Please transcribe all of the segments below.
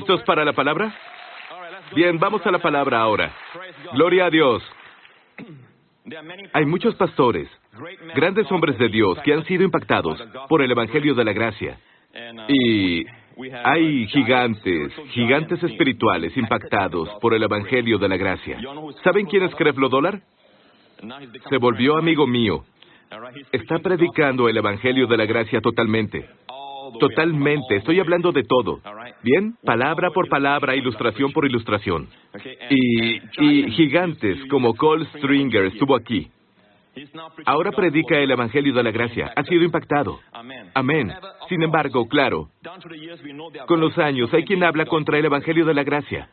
¿Listos para la palabra? Bien, vamos a la palabra ahora. Gloria a Dios. Hay muchos pastores, grandes hombres de Dios que han sido impactados por el Evangelio de la Gracia. Y hay gigantes espirituales impactados por el Evangelio de la Gracia. ¿Saben quién es Creflo Dollar? Se volvió amigo mío. Está predicando el Evangelio de la Gracia totalmente. Totalmente. Estoy hablando de todo. ¿Bien? Palabra por palabra, ilustración por ilustración. Y gigantes como Cole Stringer estuvo aquí. Ahora predica el Evangelio de la Gracia. Ha sido impactado. Amén. Sin embargo, claro, con los años hay quien habla contra el Evangelio de la Gracia.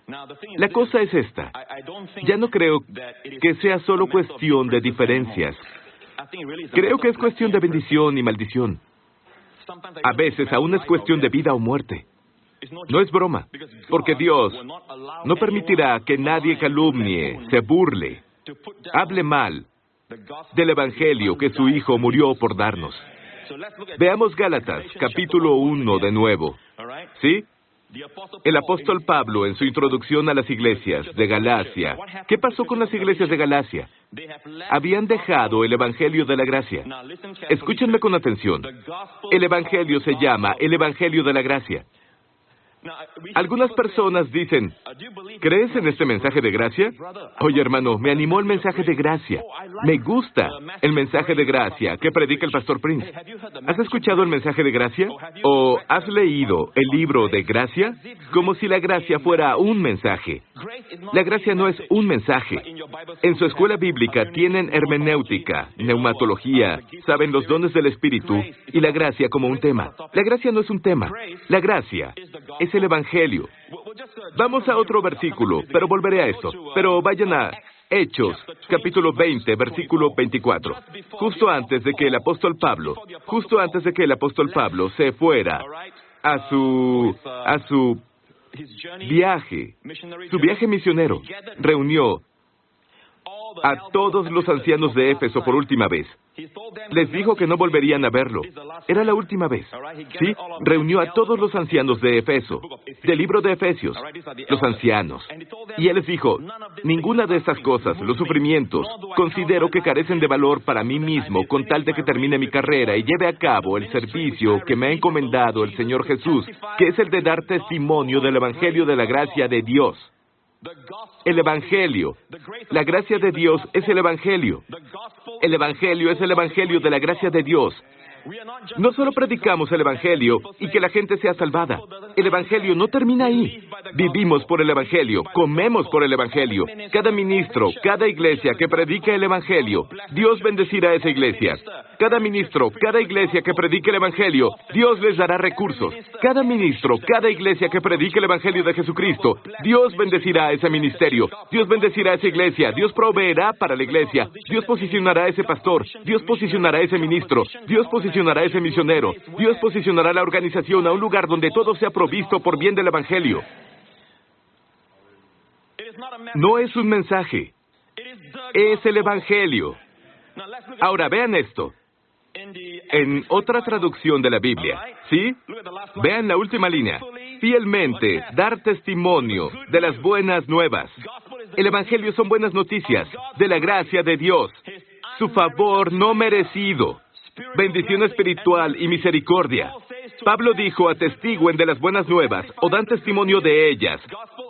La cosa es esta. Ya no creo que sea solo cuestión de diferencias. Creo que es cuestión de bendición y maldición. A veces aún es cuestión de vida o muerte. No es broma, porque Dios no permitirá que nadie calumnie, se burle, hable mal del Evangelio que su Hijo murió por darnos. Veamos Gálatas, capítulo 1 de nuevo. ¿Sí? El apóstol Pablo, en su introducción a las iglesias de Galacia, ¿qué pasó con las iglesias de Galacia? Habían dejado el Evangelio de la Gracia. Escúchenme con atención. El Evangelio se llama el Evangelio de la Gracia. Algunas personas dicen, ¿crees en este mensaje de gracia? Oye, hermano, me animó el mensaje de gracia. Me gusta el mensaje de gracia que predica el pastor Prince. ¿Has escuchado el mensaje de gracia? ¿O has leído el libro de gracia? Como si la gracia fuera un mensaje. La gracia no es un mensaje. En su escuela bíblica tienen hermenéutica, neumatología, saben los dones del Espíritu y la gracia como un tema. La gracia no es un tema. La gracia es el Evangelio. Vamos a otro versículo, pero volveré a esto. Pero vayan a Hechos, capítulo 20, versículo 24. Justo antes de que el apóstol Pablo se fuera a su viaje misionero, reunió a todos los ancianos de Éfeso por última vez. Les dijo que no volverían a verlo. Era la última vez. ¿Sí? Reunió a todos los ancianos de Éfeso, del libro de Efesios, los ancianos. Y él les dijo, ninguna de estas cosas, los sufrimientos, considero que carecen de valor para mí mismo con tal de que termine mi carrera y lleve a cabo el servicio que me ha encomendado el Señor Jesús, que es el de dar testimonio del Evangelio de la gracia de Dios. El Evangelio. La gracia de Dios es el Evangelio. El Evangelio es el Evangelio de la gracia de Dios. No solo predicamos el Evangelio y que la gente sea salvada. El Evangelio no termina ahí. Vivimos por el Evangelio, comemos por el Evangelio. Cada ministro, cada iglesia que predica el Evangelio, Dios bendecirá a esa iglesia. Cada ministro, cada iglesia que predique el Evangelio, Dios les dará recursos. Cada ministro, cada iglesia que predique el Evangelio de Jesucristo, Dios bendecirá a ese ministerio. Dios bendecirá a esa iglesia. Dios proveerá para la iglesia. Dios posicionará a ese pastor. Dios posicionará a ese ministro. Dios posicionará a ese misionero. Dios posicionará la organización a un lugar donde todo sea provisto por bien del Evangelio. No es un mensaje. Es el Evangelio. Ahora, vean esto. En otra traducción de la Biblia, ¿sí? Vean la última línea. Fielmente dar testimonio de las buenas nuevas. El Evangelio son buenas noticias de la gracia de Dios. Su favor no merecido. Bendición espiritual y misericordia. Pablo dijo, atestiguen de las buenas nuevas, o dan testimonio de ellas,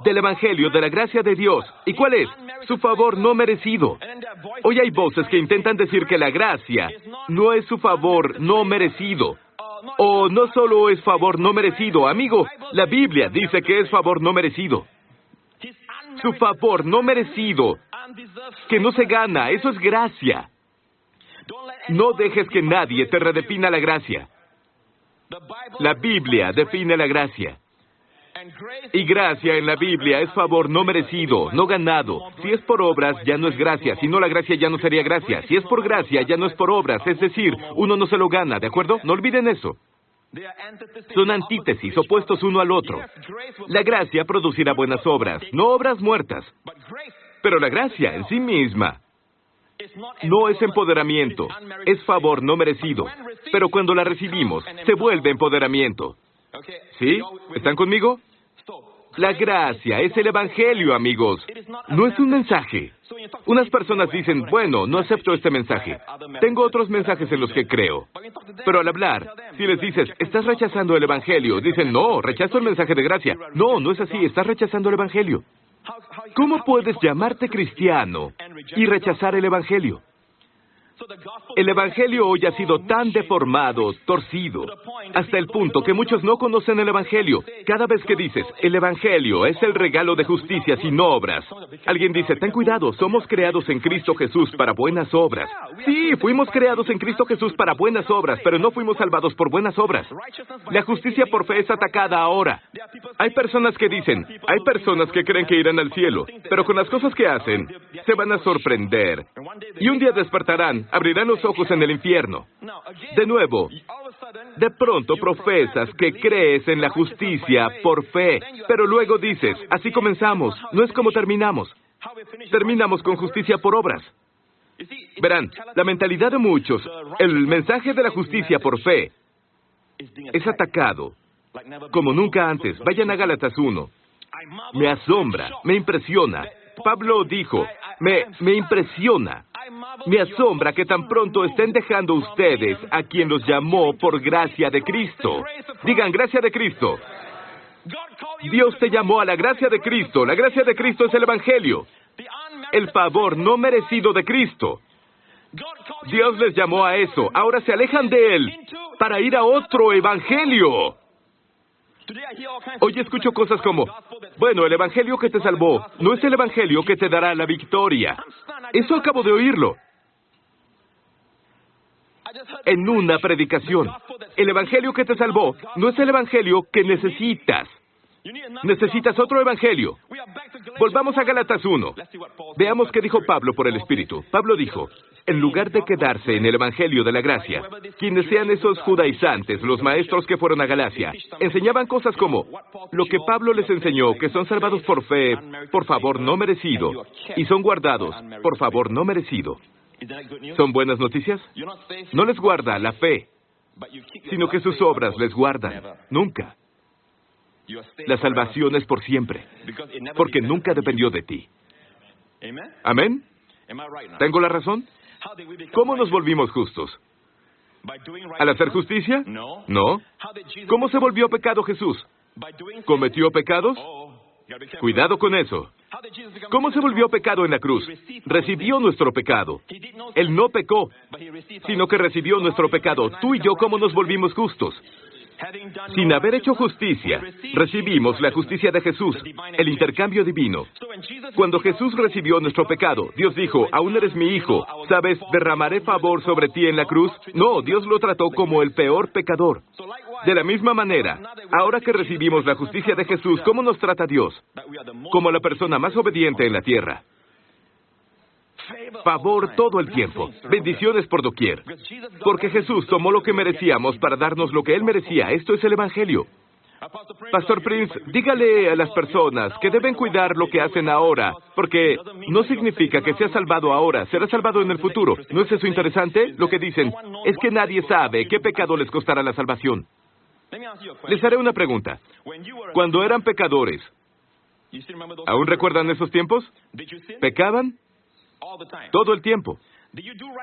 del Evangelio, de la gracia de Dios. ¿Y cuál es? Su favor no merecido. Hoy hay voces que intentan decir que la gracia no es su favor no merecido. O no solo es favor no merecido. Amigo, la Biblia dice que es favor no merecido. Su favor no merecido, que no se gana, eso es gracia. No dejes que nadie te redefina la gracia. La Biblia define la gracia. Y gracia en la Biblia es favor no merecido, no ganado. Si es por obras, ya no es gracia. Si no, la gracia ya no sería gracia. Si es por gracia, ya no es por obras. Es decir, uno no se lo gana, ¿de acuerdo? No olviden eso. Son antítesis, opuestos uno al otro. La gracia producirá buenas obras, no obras muertas. Pero la gracia en sí misma no es empoderamiento, es favor no merecido. Pero cuando la recibimos, se vuelve empoderamiento. ¿Sí? ¿Están conmigo? La gracia es el Evangelio, amigos. No es un mensaje. Unas personas dicen, bueno, no acepto este mensaje. Tengo otros mensajes en los que creo. Pero al hablar, si les dices, estás rechazando el Evangelio, dicen, no, rechazo el mensaje de gracia. No, no es así, estás rechazando el Evangelio. ¿Cómo puedes llamarte cristiano y rechazar el Evangelio? El Evangelio hoy ha sido tan deformado, torcido, hasta el punto que muchos no conocen el Evangelio. Cada vez que dices, el Evangelio es el regalo de justicia sin obras, alguien dice, ten cuidado, somos creados en Cristo Jesús para buenas obras. Sí, fuimos creados en Cristo Jesús para buenas obras, pero no fuimos salvados por buenas obras. La justicia por fe es atacada ahora. Hay personas que dicen, hay personas que creen que irán al cielo, pero con las cosas que hacen, se van a sorprender. Y un día despertarán, abrirán los ojos en el infierno. De nuevo, de pronto profesas que crees en la justicia por fe, pero luego dices, así comenzamos, no es como terminamos. Terminamos con justicia por obras. Verán, la mentalidad de muchos, el mensaje de la justicia por fe, es atacado como nunca antes. Vayan a Gálatas 1. Me asombra, me impresiona. Pablo dijo, me impresiona. Me asombra que tan pronto estén dejando ustedes a quien los llamó por gracia de Cristo. Digan, gracia de Cristo. Dios te llamó a la gracia de Cristo. La gracia de Cristo es el Evangelio. El favor no merecido de Cristo. Dios les llamó a eso. Ahora se alejan de Él para ir a otro Evangelio. Hoy escucho cosas como, bueno, el Evangelio que te salvó no es el Evangelio que te dará la victoria. Eso acabo de oírlo. En una predicación. El Evangelio que te salvó no es el Evangelio que necesitas. Necesitas otro Evangelio. Volvamos a Gálatas 1. Veamos qué dijo Pablo por el Espíritu. Pablo dijo, en lugar de quedarse en el Evangelio de la gracia, quienes sean esos judaizantes, los maestros que fueron a Galacia, enseñaban cosas como, lo que Pablo les enseñó, que son salvados por fe, por favor no merecido, y son guardados, por favor no merecido. ¿Son buenas noticias? No les guarda la fe, sino que sus obras les guardan. Nunca. La salvación es por siempre, porque nunca dependió de ti. ¿Amén? ¿Tengo la razón? ¿Cómo nos volvimos justos? ¿Al hacer justicia? No. ¿Cómo se volvió pecado Jesús? ¿Cometió pecados? Cuidado con eso. ¿Cómo se volvió pecado en la cruz? Recibió nuestro pecado. Él no pecó, sino que recibió nuestro pecado. Tú y yo, ¿cómo nos volvimos justos? Sin haber hecho justicia, recibimos la justicia de Jesús, el intercambio divino. Cuando Jesús recibió nuestro pecado, Dios dijo, aún eres mi hijo, ¿sabes? ¿Derramaré favor sobre ti en la cruz? No, Dios lo trató como el peor pecador. De la misma manera, ahora que recibimos la justicia de Jesús, ¿cómo nos trata Dios? Como la persona más obediente en la tierra. Favor todo el tiempo. Bendiciones por doquier. Porque Jesús tomó lo que merecíamos para darnos lo que Él merecía. Esto es el Evangelio. Pastor Prince, dígale a las personas que deben cuidar lo que hacen ahora, porque no significa que sea salvado ahora, será salvado en el futuro. ¿No es eso interesante? Lo que dicen es que nadie sabe qué pecado les costará la salvación. Les haré una pregunta. Cuando eran pecadores, ¿aún recuerdan esos tiempos? ¿Pecaban? Todo el tiempo.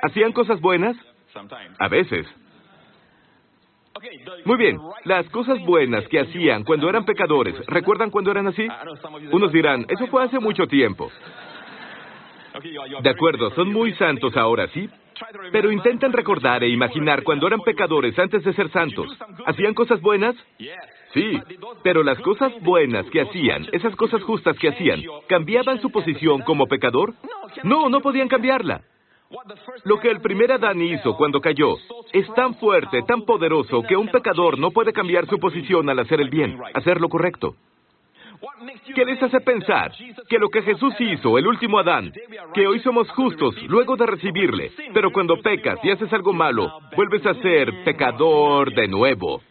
¿Hacían cosas buenas? A veces. Muy bien, las cosas buenas que hacían cuando eran pecadores, ¿recuerdan cuando eran así? Unos dirán, eso fue hace mucho tiempo. De acuerdo, son muy santos ahora, ¿sí? Pero intenten recordar e imaginar cuando eran pecadores antes de ser santos. ¿Hacían cosas buenas? Sí, pero las cosas buenas que hacían, esas cosas justas que hacían, ¿cambiaban su posición como pecador? No, no podían cambiarla. Lo que el primer Adán hizo cuando cayó es tan fuerte, tan poderoso, que un pecador no puede cambiar su posición al hacer el bien, hacer lo correcto. ¿Qué les hace pensar que lo que Jesús hizo, el último Adán, que hoy somos justos luego de recibirle, pero cuando pecas y haces algo malo, vuelves a ser pecador de nuevo?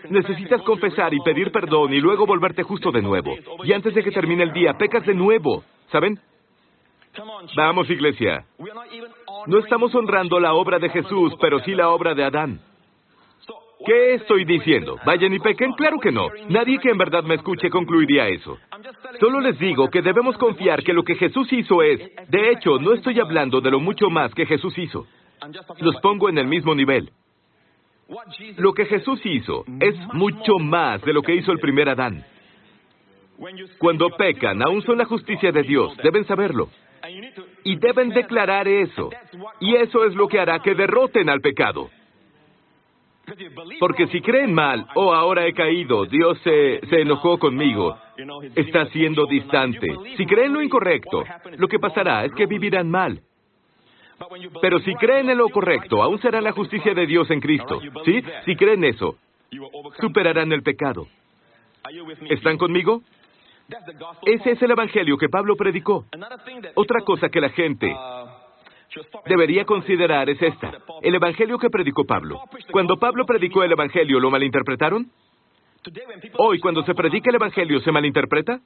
Necesitas confesar y pedir perdón y luego volverte justo de nuevo. Y antes de que termine el día, pecas de nuevo. ¿Saben? Vamos, iglesia. No estamos honrando la obra de Jesús, pero sí la obra de Adán. ¿Qué estoy diciendo? ¿Vayan y pequen? Claro que no. Nadie que en verdad me escuche concluiría eso. Solo les digo que debemos confiar que lo que Jesús hizo es... De hecho, no estoy hablando de lo mucho más que Jesús hizo. Los pongo en el mismo nivel. Lo que Jesús hizo es mucho más de lo que hizo el primer Adán. Cuando pecan, aún son la justicia de Dios. Deben saberlo. Y deben declarar eso. Y eso es lo que hará que derroten al pecado. Porque si creen mal, oh, ahora he caído, Dios se enojó conmigo, está siendo distante. Si creen lo incorrecto, lo que pasará es que vivirán mal. Pero si creen en lo correcto, aún será la justicia de Dios en Cristo. ¿Sí? Si creen eso, superarán el pecado. ¿Están conmigo? Ese es el evangelio que Pablo predicó. Otra cosa que la gente debería considerar es esta. El evangelio que predicó Pablo. Cuando Pablo predicó el evangelio, ¿lo malinterpretaron? Hoy, cuando se predica el evangelio, ¿se malinterpreta?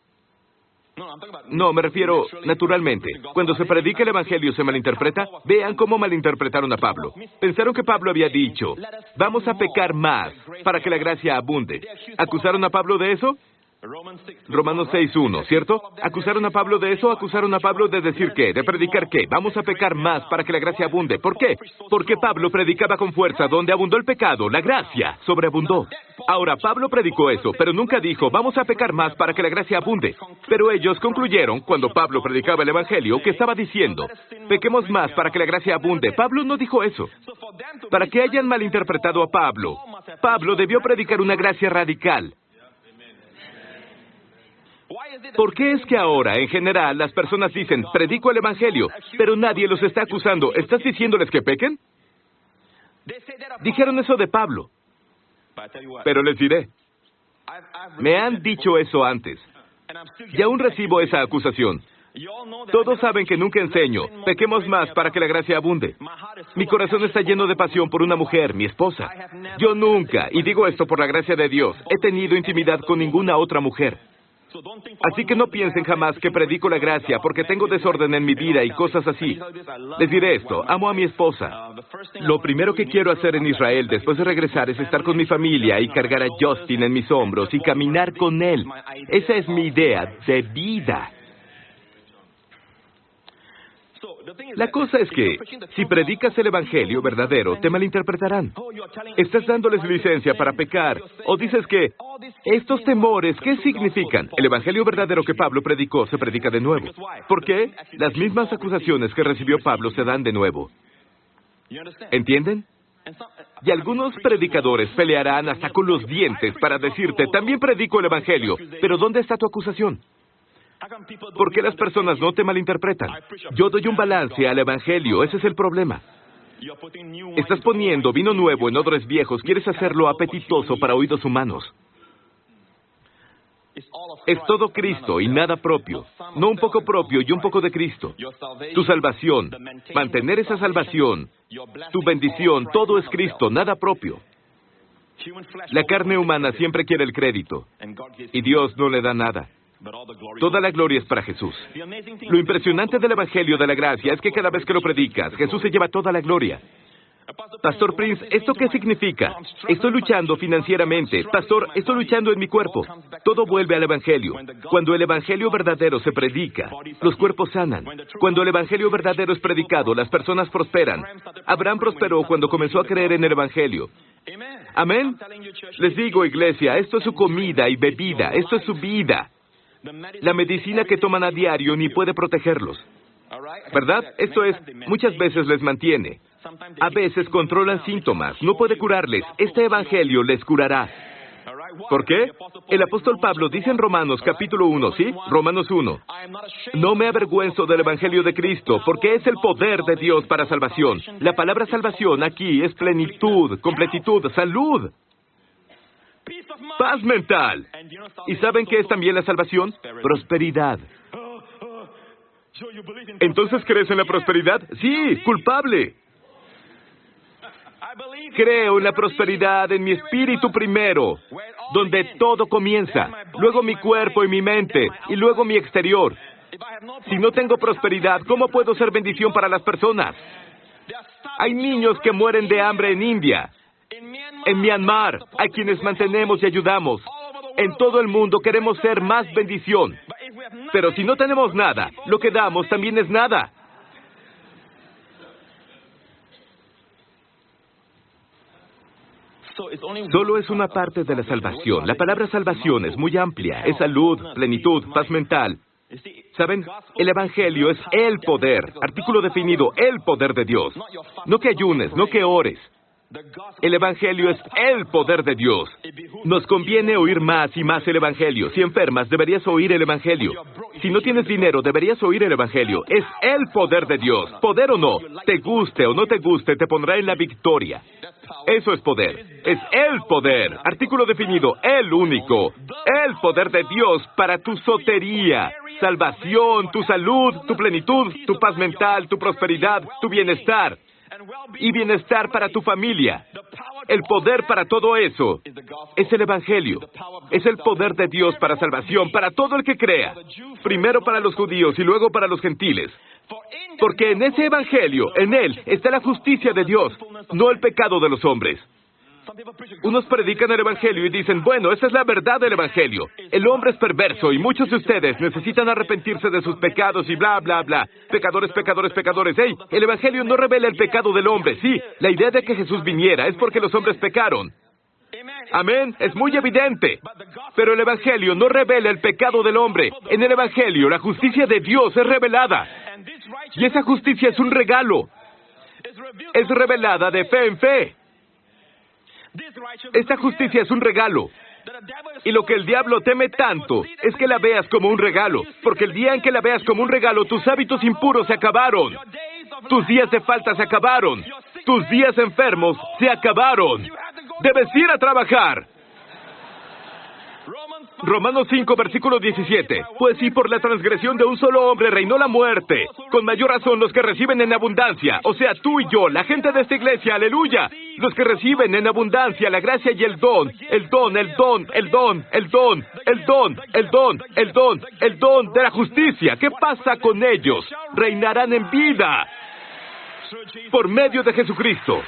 No, me refiero naturalmente. Cuando se predica el evangelio, ¿se malinterpreta? Vean cómo malinterpretaron a Pablo. Pensaron que Pablo había dicho, vamos a pecar más para que la gracia abunde. ¿Acusaron a Pablo de eso? Romanos 6:1, ¿cierto? ¿Acusaron a Pablo de eso? ¿Acusaron a Pablo de decir qué? ¿De predicar qué? Vamos a pecar más para que la gracia abunde. ¿Por qué? Porque Pablo predicaba con fuerza. Donde abundó el pecado, la gracia sobreabundó. Ahora, Pablo predicó eso, pero nunca dijo, vamos a pecar más para que la gracia abunde. Pero ellos concluyeron, cuando Pablo predicaba el evangelio, que estaba diciendo, pequemos más para que la gracia abunde. Pablo no dijo eso. Para que hayan malinterpretado a Pablo, Pablo debió predicar una gracia radical. ¿Por qué es que ahora, en general, las personas dicen, predico el evangelio, pero nadie los está acusando? ¿Estás diciéndoles que pequen? Dijeron eso de Pablo. Pero les diré, me han dicho eso antes, y aún recibo esa acusación. Todos saben que nunca enseño, pequemos más para que la gracia abunde. Mi corazón está lleno de pasión por una mujer, mi esposa. Yo nunca, y digo esto por la gracia de Dios, he tenido intimidad con ninguna otra mujer. Así que no piensen jamás que predico la gracia porque tengo desorden en mi vida y cosas así. Les diré esto, amo a mi esposa. Lo primero que quiero hacer en Israel después de regresar es estar con mi familia y cargar a Justin en mis hombros y caminar con él. Esa es mi idea de vida. La cosa es que, si predicas el evangelio verdadero, te malinterpretarán. Estás dándoles licencia para pecar. O dices que, estos temores, ¿qué significan? El evangelio verdadero que Pablo predicó se predica de nuevo. ¿Por qué? Las mismas acusaciones que recibió Pablo se dan de nuevo. ¿Entienden? Y algunos predicadores pelearán hasta con los dientes para decirte, también predico el evangelio, pero ¿dónde está tu acusación? ¿Por qué las personas no te malinterpretan? Yo doy un balance al evangelio, ese es el problema. Estás poniendo vino nuevo en odres viejos, quieres hacerlo apetitoso para oídos humanos. Es todo Cristo y nada propio, no un poco propio y un poco de Cristo. Tu salvación, mantener esa salvación, tu bendición, todo es Cristo, nada propio. La carne humana siempre quiere el crédito, y Dios no le da nada. Toda la gloria es para Jesús. Lo impresionante del Evangelio de la Gracia es que cada vez que lo predicas, Jesús se lleva toda la gloria. Pastor Prince, ¿esto qué significa? Estoy luchando financieramente. Pastor, estoy luchando en mi cuerpo. Todo vuelve al Evangelio. Cuando el Evangelio verdadero se predica, los cuerpos sanan. Cuando el Evangelio verdadero es predicado, las personas prosperan. Abraham prosperó cuando comenzó a creer en el Evangelio. ¿Amén? Les digo, iglesia, esto es su comida y bebida. Esto es su vida. La medicina que toman a diario ni puede protegerlos. ¿Verdad? Esto es, muchas veces les mantiene. A veces controlan síntomas. No puede curarles. Este evangelio les curará. ¿Por qué? El apóstol Pablo dice en Romanos capítulo 1, ¿sí? Romanos 1. No me avergüenzo del evangelio de Cristo, porque es el poder de Dios para salvación. La palabra salvación aquí es plenitud, completitud, salud. Paz mental. ¿Y saben qué es también la salvación? Prosperidad. ¿Entonces crees en la prosperidad? Sí, culpable. Creo en la prosperidad en mi espíritu primero, donde todo comienza, luego mi cuerpo y mi mente, y luego mi exterior. Si no tengo prosperidad, ¿cómo puedo ser bendición para las personas? Hay niños que mueren de hambre en India. en Myanmar, a quienes mantenemos y ayudamos. En todo el mundo queremos ser más bendición. Pero si no tenemos nada, lo que damos también es nada. Solo es una parte de la salvación. La palabra salvación es muy amplia. Es salud, plenitud, paz mental. ¿Saben? El Evangelio es el poder. Artículo definido, el poder de Dios. No que ayunes, no que ores. El Evangelio es el poder de Dios. Nos conviene oír más y más el Evangelio. Si enfermas, deberías oír el Evangelio. Si no tienes dinero, deberías oír el Evangelio. Es el poder de Dios. Poder o no, te guste o no te guste, te pondrá en la victoria. Eso es poder. Es el poder. Artículo definido, el único. El poder de Dios para tu sotería, salvación, tu salud, tu plenitud, tu paz mental, tu prosperidad, tu bienestar. Y bienestar para tu familia. El poder para todo eso es el Evangelio. Es el poder de Dios para salvación, para todo el que crea. Primero para los judíos y luego para los gentiles. Porque en ese Evangelio, en él, está la justicia de Dios, no el pecado de los hombres. Unos predican el Evangelio y dicen, bueno, esa es la verdad del Evangelio. El hombre es perverso y muchos de ustedes necesitan arrepentirse de sus pecados y bla, bla, bla. Pecadores, pecadores, pecadores. ¡Hey! El Evangelio no revela el pecado del hombre. Sí, la idea de que Jesús viniera es porque los hombres pecaron. Amén, es muy evidente. Pero el Evangelio no revela el pecado del hombre. En el Evangelio, la justicia de Dios es revelada. Y esa justicia es un regalo. Es revelada de fe en fe. Esta justicia es un regalo. Y lo que el diablo teme tanto es que la veas como un regalo. Porque el día en que la veas como un regalo, tus hábitos impuros se acabaron. Tus días de falta se acabaron. Tus días enfermos se acabaron. Debes ir a trabajar. Romanos 5, versículo 17. Pues si por la transgresión de un solo hombre reinó la muerte, con mayor razón los que reciben en abundancia, o sea, tú y yo, la gente de esta iglesia, aleluya, los que reciben en abundancia la gracia y el don, el don, el don, el don, el don, el don, el don, el don, el don de la justicia. ¿Qué pasa con ellos? Reinarán en vida por medio de Jesucristo.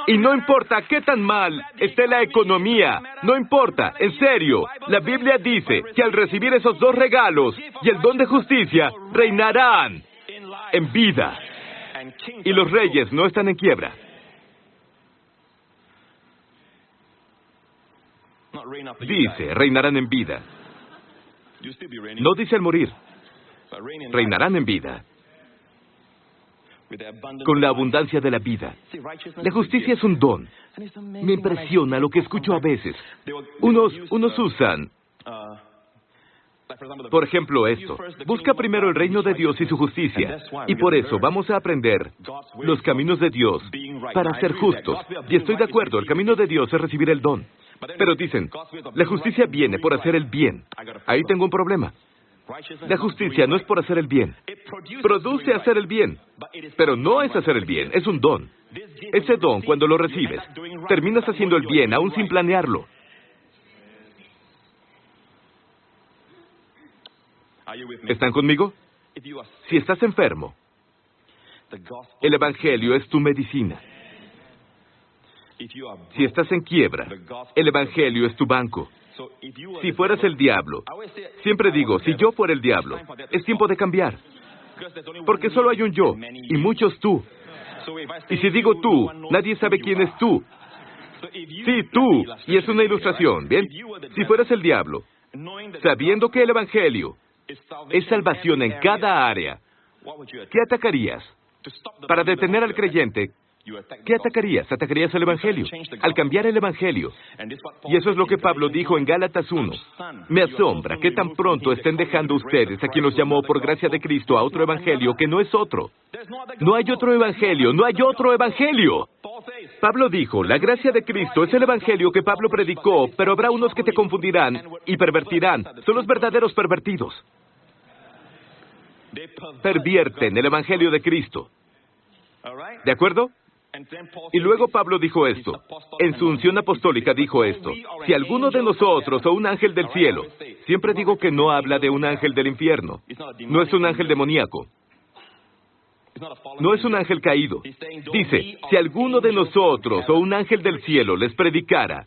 Y no importa qué tan mal esté la economía, no importa, en serio, la Biblia dice que al recibir esos dos regalos y el don de justicia, reinarán en vida. Y los reyes no están en quiebra. Dice, reinarán en vida. No dice al morir. Reinarán en vida. Con la abundancia de la vida. La justicia es un don. Me impresiona lo que escucho a veces. Unos usan, por ejemplo, esto. Busca primero el reino de Dios y su justicia. Y por eso vamos a aprender los caminos de Dios para ser justos. Y estoy de acuerdo, el camino de Dios es recibir el don. Pero dicen, la justicia viene por hacer el bien. Ahí tengo un problema. La justicia no es por hacer el bien. Produce hacer el bien, pero no es hacer el bien, es un don. Ese don, cuando lo recibes, terminas haciendo el bien, aún sin planearlo. ¿Están conmigo? Si estás enfermo, el Evangelio es tu medicina. Si estás en quiebra, el Evangelio es tu banco. Si fueras el diablo, siempre digo, si yo fuera el diablo, es tiempo de cambiar. Porque solo hay un yo, y muchos tú. Y si digo tú, nadie sabe quién es tú. Sí, tú, y es una ilustración, ¿bien? Si fueras el diablo, sabiendo que el Evangelio es salvación en cada área, ¿qué atacarías? Para detener al creyente, ¿qué atacarías? Atacarías el Evangelio. Al cambiar el Evangelio. Y eso es lo que Pablo dijo en Gálatas 1. Me asombra que tan pronto estén dejando ustedes a quien los llamó por gracia de Cristo a otro Evangelio que no es otro. No hay otro Evangelio, no hay otro Evangelio. Pablo dijo, la gracia de Cristo es el Evangelio que Pablo predicó, pero habrá unos que te confundirán y pervertirán. Son los verdaderos pervertidos. Pervierten el Evangelio de Cristo. ¿De acuerdo? Y luego Pablo dijo esto. En su unción apostólica dijo esto. Si alguno de nosotros o un ángel del cielo, siempre digo que no habla de un ángel del infierno. No es un ángel demoníaco. No es un ángel caído. Dice, si alguno de nosotros o un ángel del cielo les predicara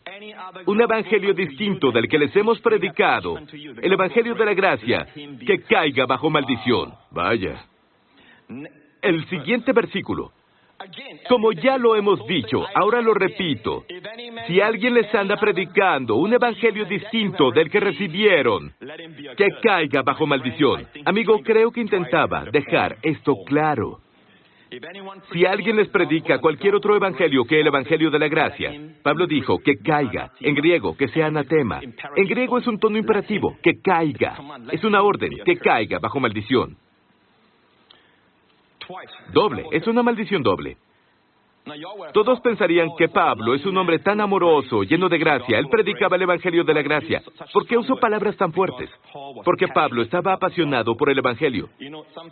un evangelio distinto del que les hemos predicado, el evangelio de la gracia, que caiga bajo maldición. Vaya. El siguiente versículo. Como ya lo hemos dicho, ahora lo repito. Si alguien les anda predicando un evangelio distinto del que recibieron, que caiga bajo maldición. Amigo, creo que intentaba dejar esto claro. Si alguien les predica cualquier otro evangelio que el evangelio de la gracia, Pablo dijo que caiga. En griego, que sea anatema. En griego es un tono imperativo, que caiga. Es una orden, que caiga bajo maldición. Doble, es una maldición doble. Todos pensarían que Pablo es un hombre tan amoroso, lleno de gracia. Él predicaba el evangelio de la gracia. ¿Por qué usó palabras tan fuertes? Porque Pablo estaba apasionado por el evangelio.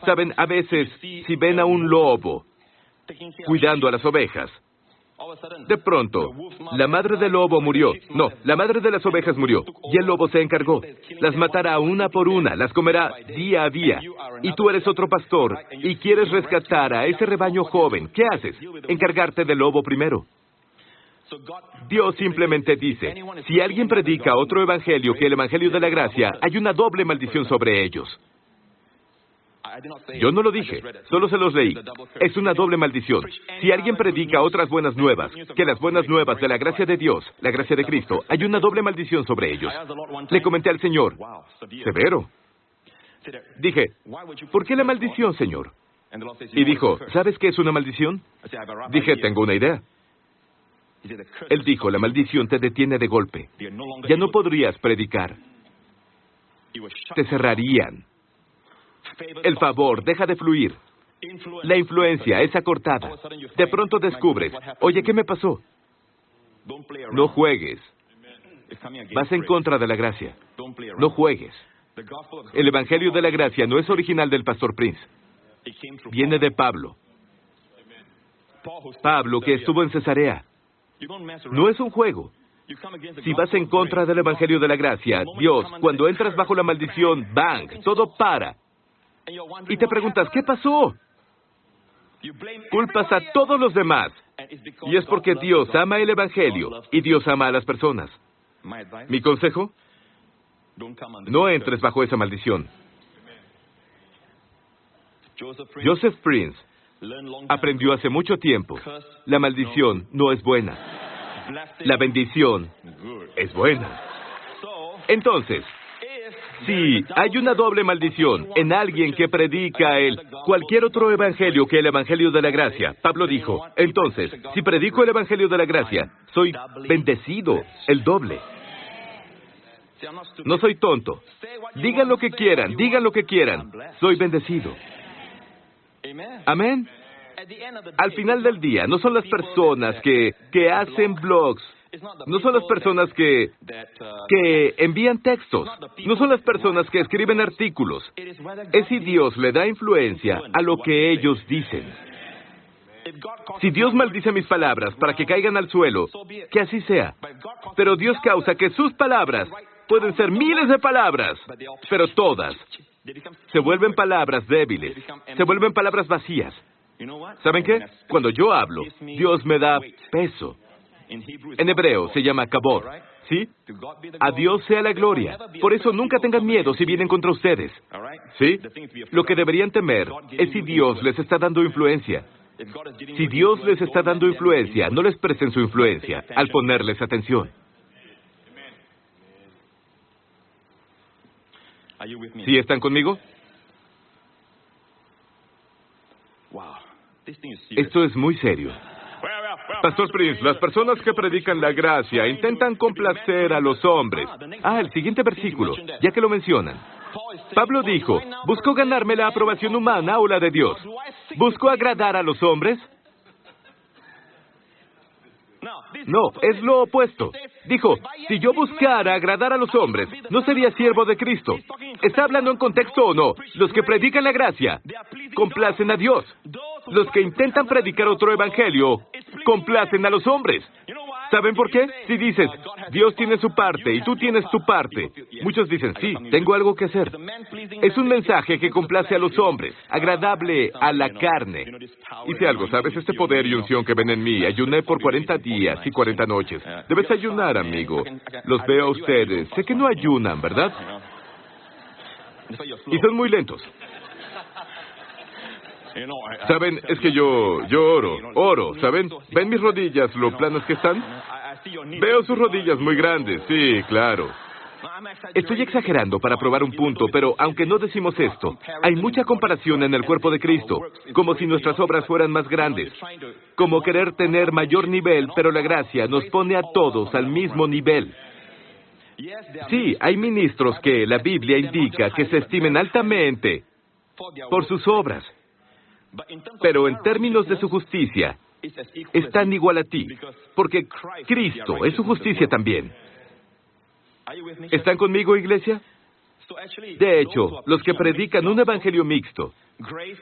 Saben, a veces, si ven a un lobo cuidando a las ovejas, de pronto, la madre del lobo murió. No, la madre de las ovejas murió. Y el lobo se encargó. Las matará una por una, las comerá día a día. Y tú eres otro pastor y quieres rescatar a ese rebaño joven. ¿Qué haces? Encargarte del lobo primero. Dios simplemente dice, si alguien predica otro evangelio que el evangelio de la gracia, hay una doble maldición sobre ellos. Yo no lo dije, solo se los leí. Es una doble maldición. Si alguien predica otras buenas nuevas, que las buenas nuevas de la gracia de Dios, la gracia de Cristo, hay una doble maldición sobre ellos. Le comenté al Señor, severo. Dije, ¿por qué la maldición, Señor? Y dijo, ¿sabes qué es una maldición? Dije, tengo una idea. Él dijo, la maldición te detiene de golpe. Ya no podrías predicar. Te cerrarían. El favor deja de fluir. La influencia es acortada. De pronto descubres, oye, ¿qué me pasó? No juegues. Vas en contra de la gracia. No juegues. El evangelio de la gracia no es original del pastor Prince. Viene de Pablo. Pablo, que estuvo en Cesarea. No es un juego. Si vas en contra del evangelio de la gracia, Dios, cuando entras bajo la maldición, ¡bang!, todo para. Y te preguntas, ¿qué pasó? Culpas a todos los demás. Y es porque Dios ama el evangelio y Dios ama a las personas. Mi consejo, no entres bajo esa maldición. Joseph Prince aprendió hace mucho tiempo, la maldición no es buena. La bendición es buena. Entonces, si hay una doble maldición en alguien que predica cualquier otro evangelio que el evangelio de la gracia, Pablo dijo, entonces, si predico el evangelio de la gracia, soy bendecido, el doble. No soy tonto. Digan lo que quieran, soy bendecido. Amén. Al final del día, no son las personas que hacen blogs, no son las personas que envían textos, no son las personas que escriben artículos. Es si Dios le da influencia a lo que ellos dicen. Si Dios maldice mis palabras para que caigan al suelo, que así sea. Pero Dios causa que sus palabras pueden ser miles de palabras, pero todas se vuelven palabras débiles, se vuelven palabras vacías. ¿Saben qué? Cuando yo hablo, Dios me da peso. En hebreo se llama kabod, ¿sí? A Dios sea la gloria. Por eso nunca tengan miedo si vienen contra ustedes, ¿sí? Lo que deberían temer es si Dios les está dando influencia. Si Dios les está dando influencia, no les presten su influencia al ponerles atención. ¿Sí están conmigo? Esto es muy serio. Pastor Prince, las personas que predican la gracia intentan complacer a los hombres. El siguiente versículo, ya que lo mencionan. Pablo dijo, ¿busco ganarme la aprobación humana o la de Dios? ¿Busco agradar a los hombres? No, es lo opuesto. Dijo, si yo buscara agradar a los hombres, no sería siervo de Cristo. ¿Está hablando en contexto o no? Los que predican la gracia complacen a Dios. Los que intentan predicar otro evangelio complacen a los hombres. ¿Saben por qué? Si dices, Dios tiene su parte y tú tienes tu parte, muchos dicen, sí, tengo algo que hacer. Es un mensaje que complace a los hombres, agradable a la carne. Hice algo, ¿sabes? Este poder y unción que ven en mí. Ayuné por 40 días y 40 noches. Debes ayunar, amigo. Los veo a ustedes. Sé que no ayunan, ¿verdad? Y son muy lentos. ¿Saben? Es que yo oro, ¿saben? ¿Ven mis rodillas, lo planas que están? Veo sus rodillas muy grandes, sí, claro. Estoy exagerando para probar un punto, pero aunque no decimos esto, hay mucha comparación en el cuerpo de Cristo, como si nuestras obras fueran más grandes, como querer tener mayor nivel, pero la gracia nos pone a todos al mismo nivel. Sí, hay ministros que la Biblia indica que se estimen altamente por sus obras. Pero en términos de su justicia, están igual a ti, porque Cristo es su justicia también. ¿Están conmigo, iglesia? De hecho, los que predican un evangelio mixto,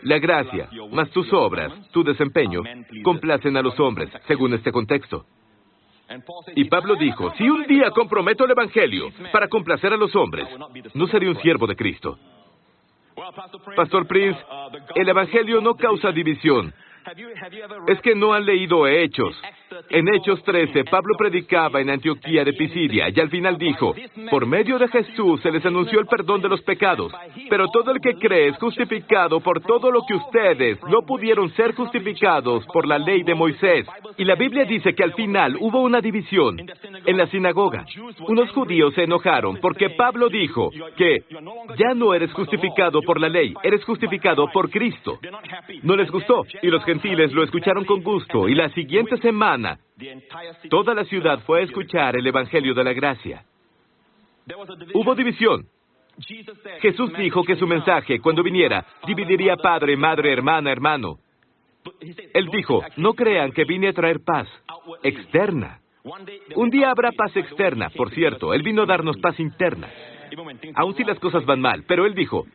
la gracia, más tus obras, tu desempeño, complacen a los hombres, según este contexto. Y Pablo dijo, si un día comprometo el evangelio para complacer a los hombres, no seré un siervo de Cristo. Pastor Prince, el evangelio no causa división. Es que no han leído Hechos. En Hechos 13, Pablo predicaba en Antioquía de Pisidia y al final dijo, por medio de Jesús se les anunció el perdón de los pecados, pero todo el que cree es justificado por todo lo que ustedes no pudieron ser justificados por la ley de Moisés. Y la Biblia dice que al final hubo una división en la sinagoga. Unos judíos se enojaron porque Pablo dijo que ya no eres justificado por la ley, eres justificado por Cristo. No les gustó y los gentiles lo escucharon con gusto y la siguiente semana toda la ciudad fue a escuchar el Evangelio de la Gracia. Hubo división. Jesús dijo que su mensaje, cuando viniera, dividiría padre, madre, hermana, hermano. Él dijo, no crean que vine a traer paz externa. Un día habrá paz externa, por cierto. Él vino a darnos paz interna. Aun si las cosas van mal, pero Él dijo,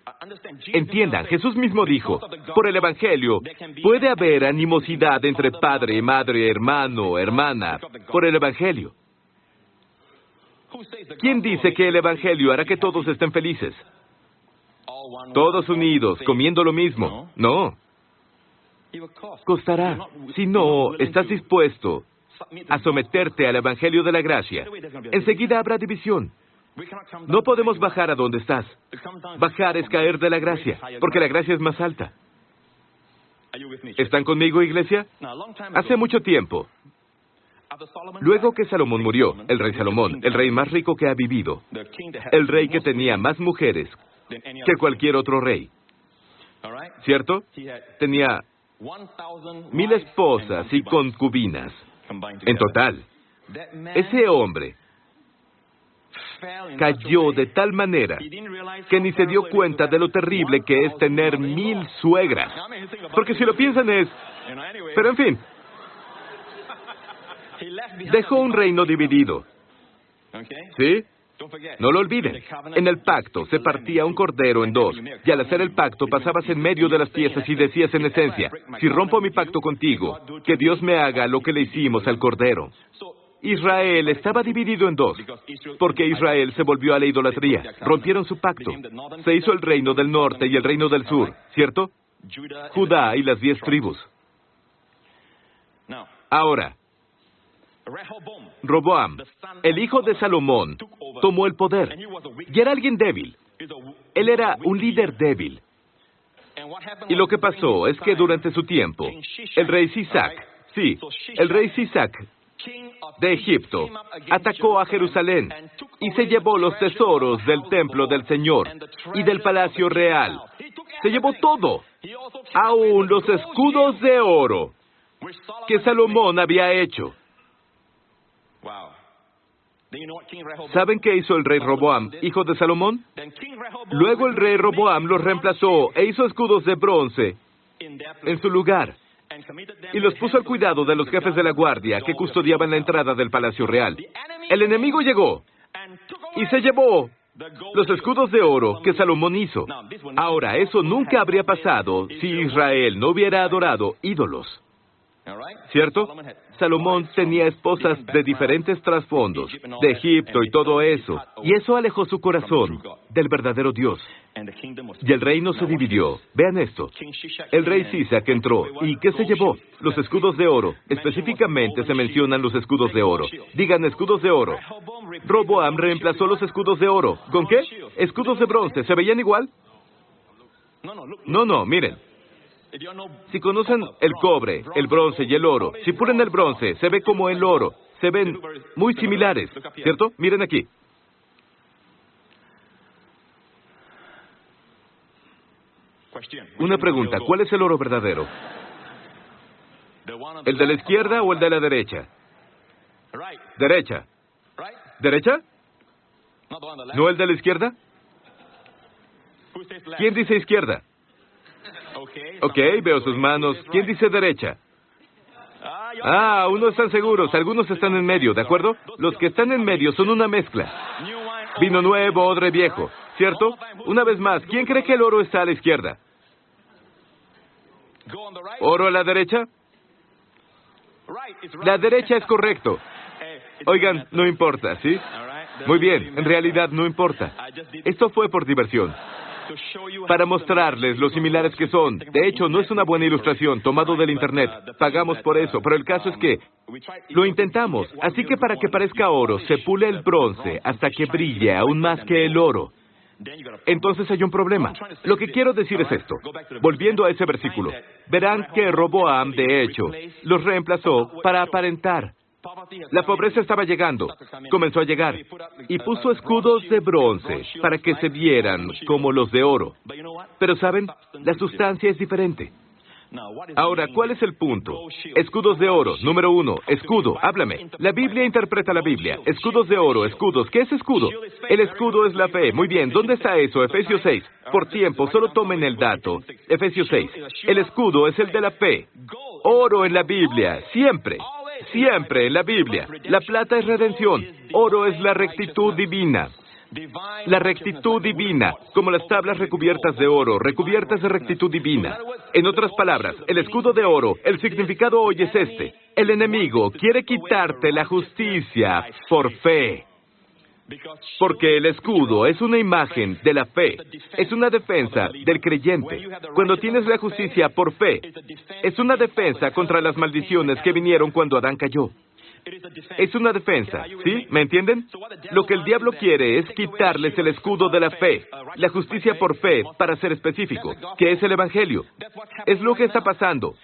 entiendan, Jesús mismo dijo, por el Evangelio puede haber animosidad entre padre, madre, hermano, hermana, por el Evangelio. ¿Quién dice que el Evangelio hará que todos estén felices? Todos unidos, comiendo lo mismo. No. Costará. Si no estás dispuesto a someterte al Evangelio de la Gracia, enseguida habrá división. No podemos bajar a donde estás. Bajar es caer de la gracia, porque la gracia es más alta. ¿Están conmigo, iglesia? Hace mucho tiempo, luego que Salomón murió, el rey Salomón, el rey más rico que ha vivido, el rey que tenía más mujeres que cualquier otro rey, ¿cierto? Tenía 1000 esposas y concubinas en total. Ese hombre cayó de tal manera que ni se dio cuenta de lo terrible que es tener 1000 suegras. Porque si lo piensan es... Pero en fin, dejó un reino dividido. ¿Sí? No lo olviden. En el pacto se partía un cordero en dos, y al hacer el pacto pasabas en medio de las piezas y decías en esencia, si rompo mi pacto contigo, que Dios me haga lo que le hicimos al cordero. Israel estaba dividido en dos, porque Israel se volvió a la idolatría, rompieron su pacto. Se hizo el reino del norte y el reino del sur, ¿cierto? Judá y las 10 tribus. Ahora, Roboam, el hijo de Salomón, tomó el poder, y era alguien débil. Él era un líder débil. Y lo que pasó es que durante su tiempo, el rey Sisac, el rey Sisac de Egipto, atacó a Jerusalén y se llevó los tesoros del templo del Señor y del palacio real. Se llevó todo, aún los escudos de oro que Salomón había hecho. ¿Saben qué hizo el rey Roboam, hijo de Salomón? Luego el rey Roboam los reemplazó e hizo escudos de bronce en su lugar y los puso al cuidado de los jefes de la guardia que custodiaban la entrada del palacio real. El enemigo llegó y se llevó los escudos de oro que Salomón hizo. Ahora, eso nunca habría pasado si Israel no hubiera adorado ídolos. ¿Cierto? Salomón tenía esposas de diferentes trasfondos, de Egipto y todo eso, y eso alejó su corazón del verdadero Dios. Y el reino se dividió. Vean esto. El rey Sisac entró, ¿y qué se llevó? Los escudos de oro. Específicamente se mencionan los escudos de oro. Digan escudos de oro. Roboam reemplazó los escudos de oro. ¿Con qué? Escudos de bronce. ¿Se veían igual? No, miren. Si conocen el cobre, el bronce y el oro, si pulen el bronce, se ve como el oro. Se ven muy similares, ¿cierto? Miren aquí. Una pregunta, ¿cuál es el oro verdadero? ¿El de la izquierda o el de la derecha? Derecha. ¿Derecha? ¿No el de la izquierda? ¿Quién dice izquierda? Ok, veo sus manos. ¿Quién dice derecha? Unos están seguros, algunos están en medio, ¿de acuerdo? Los que están en medio son una mezcla. Vino nuevo, odre viejo, ¿cierto? Una vez más, ¿quién cree que el oro está a la izquierda? ¿Oro a la derecha? La derecha es correcto. Oigan, no importa, ¿sí? Muy bien, en realidad no importa. Esto fue por diversión. Para mostrarles lo similares que son. De hecho, no es una buena ilustración, tomado del Internet. Pagamos por eso, pero el caso es que lo intentamos. Así que para que parezca oro, se pule el bronce hasta que brille aún más que el oro. Entonces hay un problema. Lo que quiero decir es esto. Volviendo a ese versículo, verán que Roboam, de hecho, los reemplazó para aparentar. La pobreza estaba llegando, comenzó a llegar, y puso escudos de bronce para que se vieran como los de oro. Pero ¿saben? La sustancia es diferente. Ahora, ¿cuál es el punto? Escudos de oro, número 1, escudo, háblame. La Biblia interpreta la Biblia. Escudos de oro, escudos. ¿Qué es escudo? El escudo es la fe. Muy bien, ¿dónde está eso? Efesios 6. Por tiempo, solo tomen el dato. Efesios 6. El escudo es el de la fe. Oro en la Biblia, siempre. Siempre en la Biblia. La plata es redención. Oro es la rectitud divina. La rectitud divina, como las tablas recubiertas de oro, recubiertas de rectitud divina. En otras palabras, el escudo de oro, el significado hoy es este. El enemigo quiere quitarte la justicia por fe. Porque el escudo es una imagen de la fe, es una defensa del creyente. Cuando tienes la justicia por fe, es una defensa contra las maldiciones que vinieron cuando Adán cayó. Es una defensa, ¿sí? ¿Me entienden? Lo que el diablo quiere es quitarles el escudo de la fe, la justicia por fe, para ser específico, que es el Evangelio. Es lo que está pasando.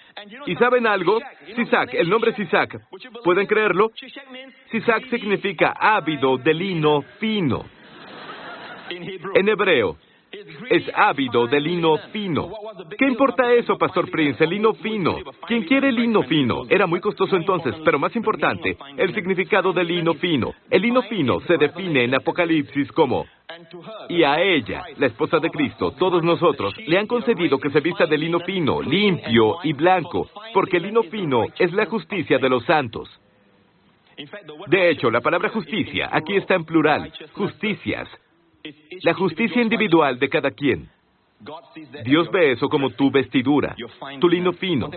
¿Y saben algo? Sisac, el nombre Sisac, ¿pueden creerlo? Sisac significa ávido de lino fino. En hebreo, es ávido de lino fino. ¿Qué importa eso, Pastor Prince? El lino fino. ¿Quién quiere lino fino? Era muy costoso entonces, pero más importante, el significado del lino fino. El lino fino se define en Apocalipsis como: y a ella, la esposa de Cristo, todos nosotros, le han concedido que se vista de lino fino, limpio y blanco, porque el lino fino es la justicia de los santos. De hecho, la palabra justicia aquí está en plural, justicias. La justicia individual de cada quien. Dios ve eso como tu vestidura, tu lino fino.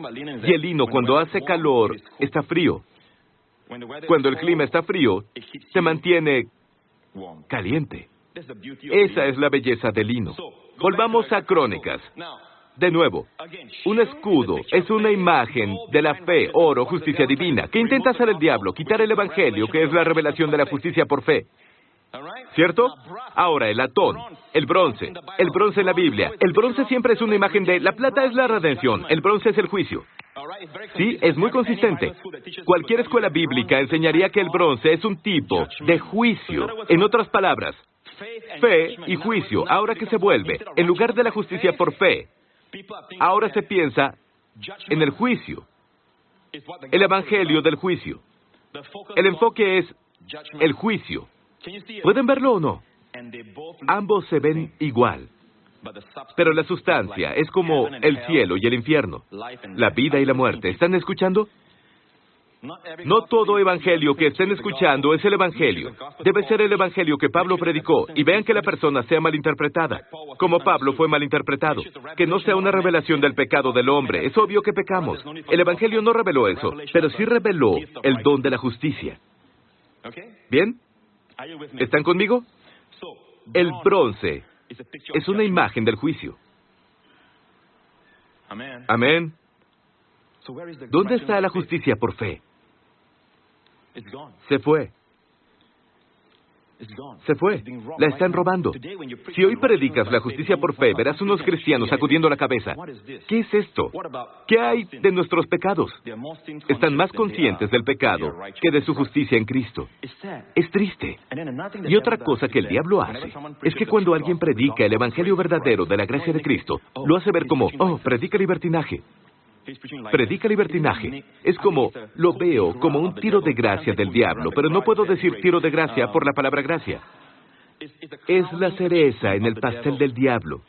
Y el lino, cuando hace calor, está frío. Cuando el clima está frío, se mantiene caliente. Esa es la belleza del lino. Volvamos a Crónicas. De nuevo, un escudo es una imagen de la fe, oro, justicia divina. ¿Qué intenta hacer el diablo? Quitar el Evangelio, que es la revelación de la justicia por fe. ¿Cierto? Ahora, el latón, el bronce en la Biblia. El bronce siempre es una imagen de... La plata es la redención, el bronce es el juicio. Sí, es muy consistente. Cualquier escuela bíblica enseñaría que el bronce es un tipo de juicio. En otras palabras, fe y juicio. Ahora que se vuelve, en lugar de la justicia por fe, ahora se piensa en el juicio. El evangelio del juicio. El enfoque es el juicio. ¿Pueden verlo o no? Ambos se ven igual. Pero la sustancia es como el cielo y el infierno, la vida y la muerte. ¿Están escuchando? No todo evangelio que estén escuchando es el evangelio. Debe ser el evangelio que Pablo predicó, y vean que la persona sea malinterpretada, como Pablo fue malinterpretado. Que no sea una revelación del pecado del hombre. Es obvio que pecamos. El evangelio no reveló eso, pero sí reveló el don de la justicia. ¿Bien? ¿Están conmigo? El bronce es una imagen del juicio. Amén. ¿Dónde está la justicia por fe? Se fue. Se fue. La están robando. Si hoy predicas la justicia por fe, verás unos cristianos sacudiendo la cabeza. ¿Qué es esto? ¿Qué hay de nuestros pecados? Están más conscientes del pecado que de su justicia en Cristo. Es triste. Y otra cosa que el diablo hace es que cuando alguien predica el evangelio verdadero de la gracia de Cristo, lo hace ver como, oh, predica libertinaje. Predica libertinaje. Es como, lo veo como un tiro de gracia del diablo, pero no puedo decir tiro de gracia por la palabra gracia. Es la cereza en el pastel del diablo.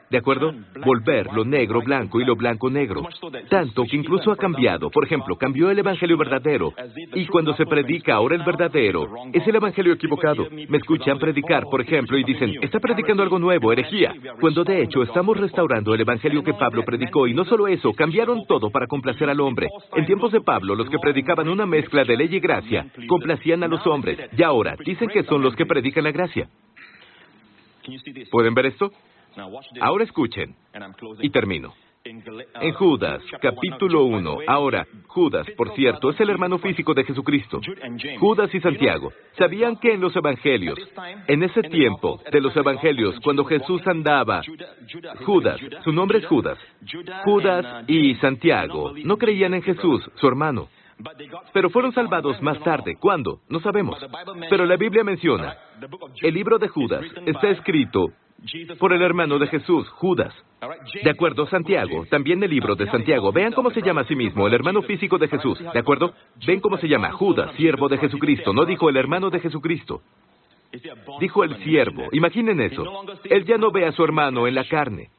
¿De acuerdo? Volver lo negro blanco y lo blanco negro. Tanto que incluso ha cambiado. Por ejemplo, cambió el evangelio verdadero. Y cuando se predica ahora el verdadero, es el evangelio equivocado. Me escuchan predicar, por ejemplo, y dicen, está predicando algo nuevo, herejía. Cuando de hecho estamos restaurando el evangelio que Pablo predicó. Y no solo eso, cambiaron todo para complacer al hombre. En tiempos de Pablo, los que predicaban una mezcla de ley y gracia, complacían a los hombres. Y ahora, dicen que son los que predican la gracia. ¿Pueden ver esto? Ahora escuchen. Y termino. En Judas, capítulo 1. Ahora, Judas, por cierto, es el hermano físico de Jesucristo. Judas y Santiago. ¿Sabían que en los evangelios, en ese tiempo de los evangelios, cuando Jesús andaba, Judas, su nombre es Judas, Judas y Santiago no creían en Jesús, su hermano. Pero fueron salvados más tarde. ¿Cuándo? No sabemos. Pero la Biblia menciona, el libro de Judas está escrito por el hermano de Jesús, Judas. ¿De acuerdo? Santiago, también el libro de Santiago. Vean cómo se llama a sí mismo, el hermano físico de Jesús. ¿De acuerdo? Ven cómo se llama, Judas, siervo de Jesucristo. No dijo el hermano de Jesucristo. Dijo el siervo. Imaginen eso. Él ya no ve a su hermano en la carne.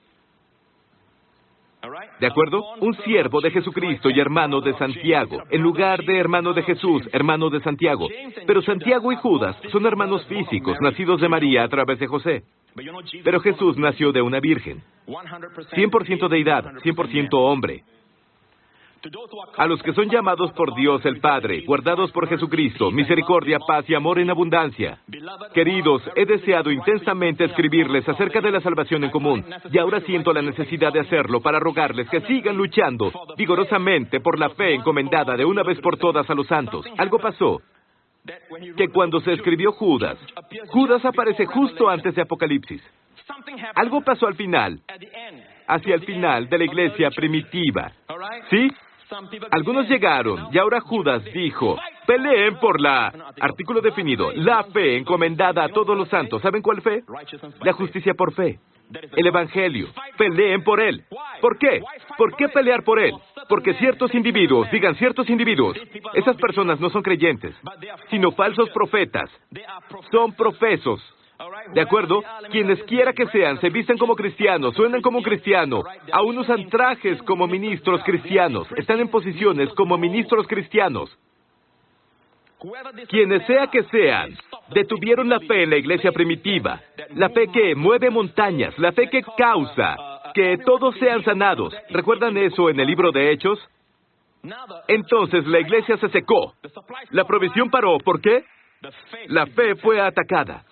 ¿De acuerdo? Un siervo de Jesucristo y hermano de Santiago, en lugar de hermano de Jesús, hermano de Santiago. Pero Santiago y Judas son hermanos físicos, nacidos de María a través de José. Pero Jesús nació de una virgen. 100% deidad, 100% hombre. A los que son llamados por Dios el Padre, guardados por Jesucristo, misericordia, paz y amor en abundancia. Queridos, he deseado intensamente escribirles acerca de la salvación en común, y ahora siento la necesidad de hacerlo para rogarles que sigan luchando vigorosamente por la fe encomendada de una vez por todas a los santos. Algo pasó, que cuando se escribió Judas, Judas aparece justo antes de Apocalipsis. Algo pasó al final, hacia el final de la iglesia primitiva. ¿Sí? Algunos llegaron y ahora Judas dijo, peleen por la, artículo definido, la fe encomendada a todos los santos. ¿Saben cuál fe? La justicia por fe. El evangelio. Peleen por él. ¿Por qué? ¿Por qué pelear por él? Porque ciertos individuos, digan ciertos individuos, esas personas no son creyentes, sino falsos profetas. Son profesos. ¿De acuerdo? Quienes quiera que sean, se visten como cristianos, suenan como un cristiano, aún usan trajes como ministros cristianos, están en posiciones como ministros cristianos. Quienes sea que sean, detuvieron la fe en la iglesia primitiva, la fe que mueve montañas, la fe que causa que todos sean sanados. ¿Recuerdan eso en el libro de Hechos? Entonces la iglesia se secó, la provisión paró. ¿Por qué? La fe fue atacada.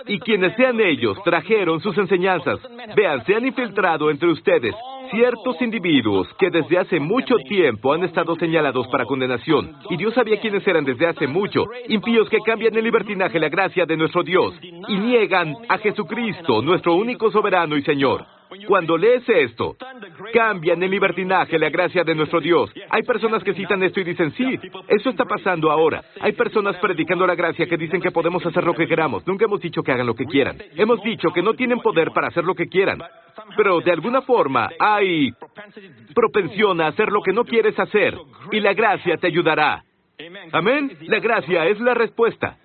Y quienes sean ellos trajeron sus enseñanzas. Vean, se han infiltrado entre ustedes ciertos individuos que desde hace mucho tiempo han estado señalados para condenación. Y Dios sabía quiénes eran desde hace mucho. Impíos que cambian en libertinaje la gracia de nuestro Dios y niegan a Jesucristo, nuestro único soberano y Señor. Cuando lees esto, cambian en libertinaje la gracia de nuestro Dios. Hay personas que citan esto y dicen, sí, eso está pasando ahora. Hay personas predicando la gracia que dicen que podemos hacer lo que queramos. Nunca hemos dicho que hagan lo que quieran. Hemos dicho que no tienen poder para hacer lo que quieran. Pero de alguna forma hay propensión a hacer lo que no quieres hacer. Y la gracia te ayudará. Amén. La gracia es la respuesta.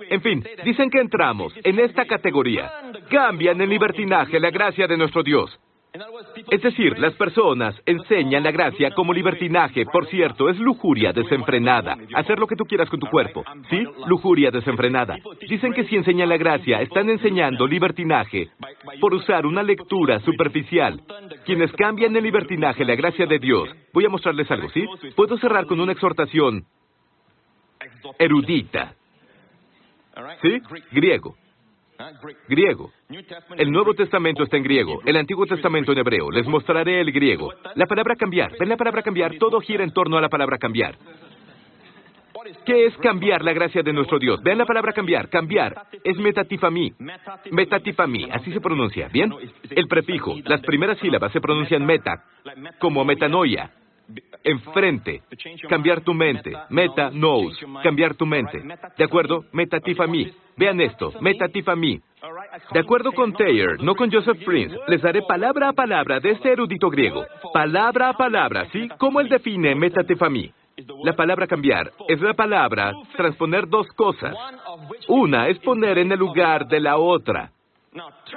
En fin, dicen que entramos en esta categoría. Cambian en libertinaje la gracia de nuestro Dios. Es decir, las personas enseñan la gracia como libertinaje. Por cierto, es lujuria desenfrenada. Hacer lo que tú quieras con tu cuerpo. ¿Sí? Lujuria desenfrenada. Dicen que si enseñan la gracia, están enseñando libertinaje por usar una lectura superficial. Quienes cambian el libertinaje la gracia de Dios. Voy a mostrarles algo, ¿sí? Puedo cerrar con una exhortación erudita. ¿Sí? Griego. Griego. El Nuevo Testamento está en griego, el Antiguo Testamento en hebreo. Les mostraré el griego. La palabra cambiar. ¿Ven la palabra cambiar? Todo gira en torno a la palabra cambiar. ¿Qué es cambiar la gracia de nuestro Dios? Vean la palabra cambiar. Cambiar es metatifamí. Metatifamí, así se pronuncia, ¿bien? El prefijo, las primeras sílabas se pronuncian meta, como metanoia. Enfrente, cambiar tu mente, meta, nous, cambiar tu mente. ¿De acuerdo? Metatifamí. Vean esto, metatifamí. De acuerdo con Thayer, no con Joseph Prince, les daré palabra a palabra de este erudito griego. Palabra a palabra, ¿sí? ¿Cómo él define metatifamí? La palabra cambiar es la palabra transponer dos cosas. Una es poner en el lugar de la otra.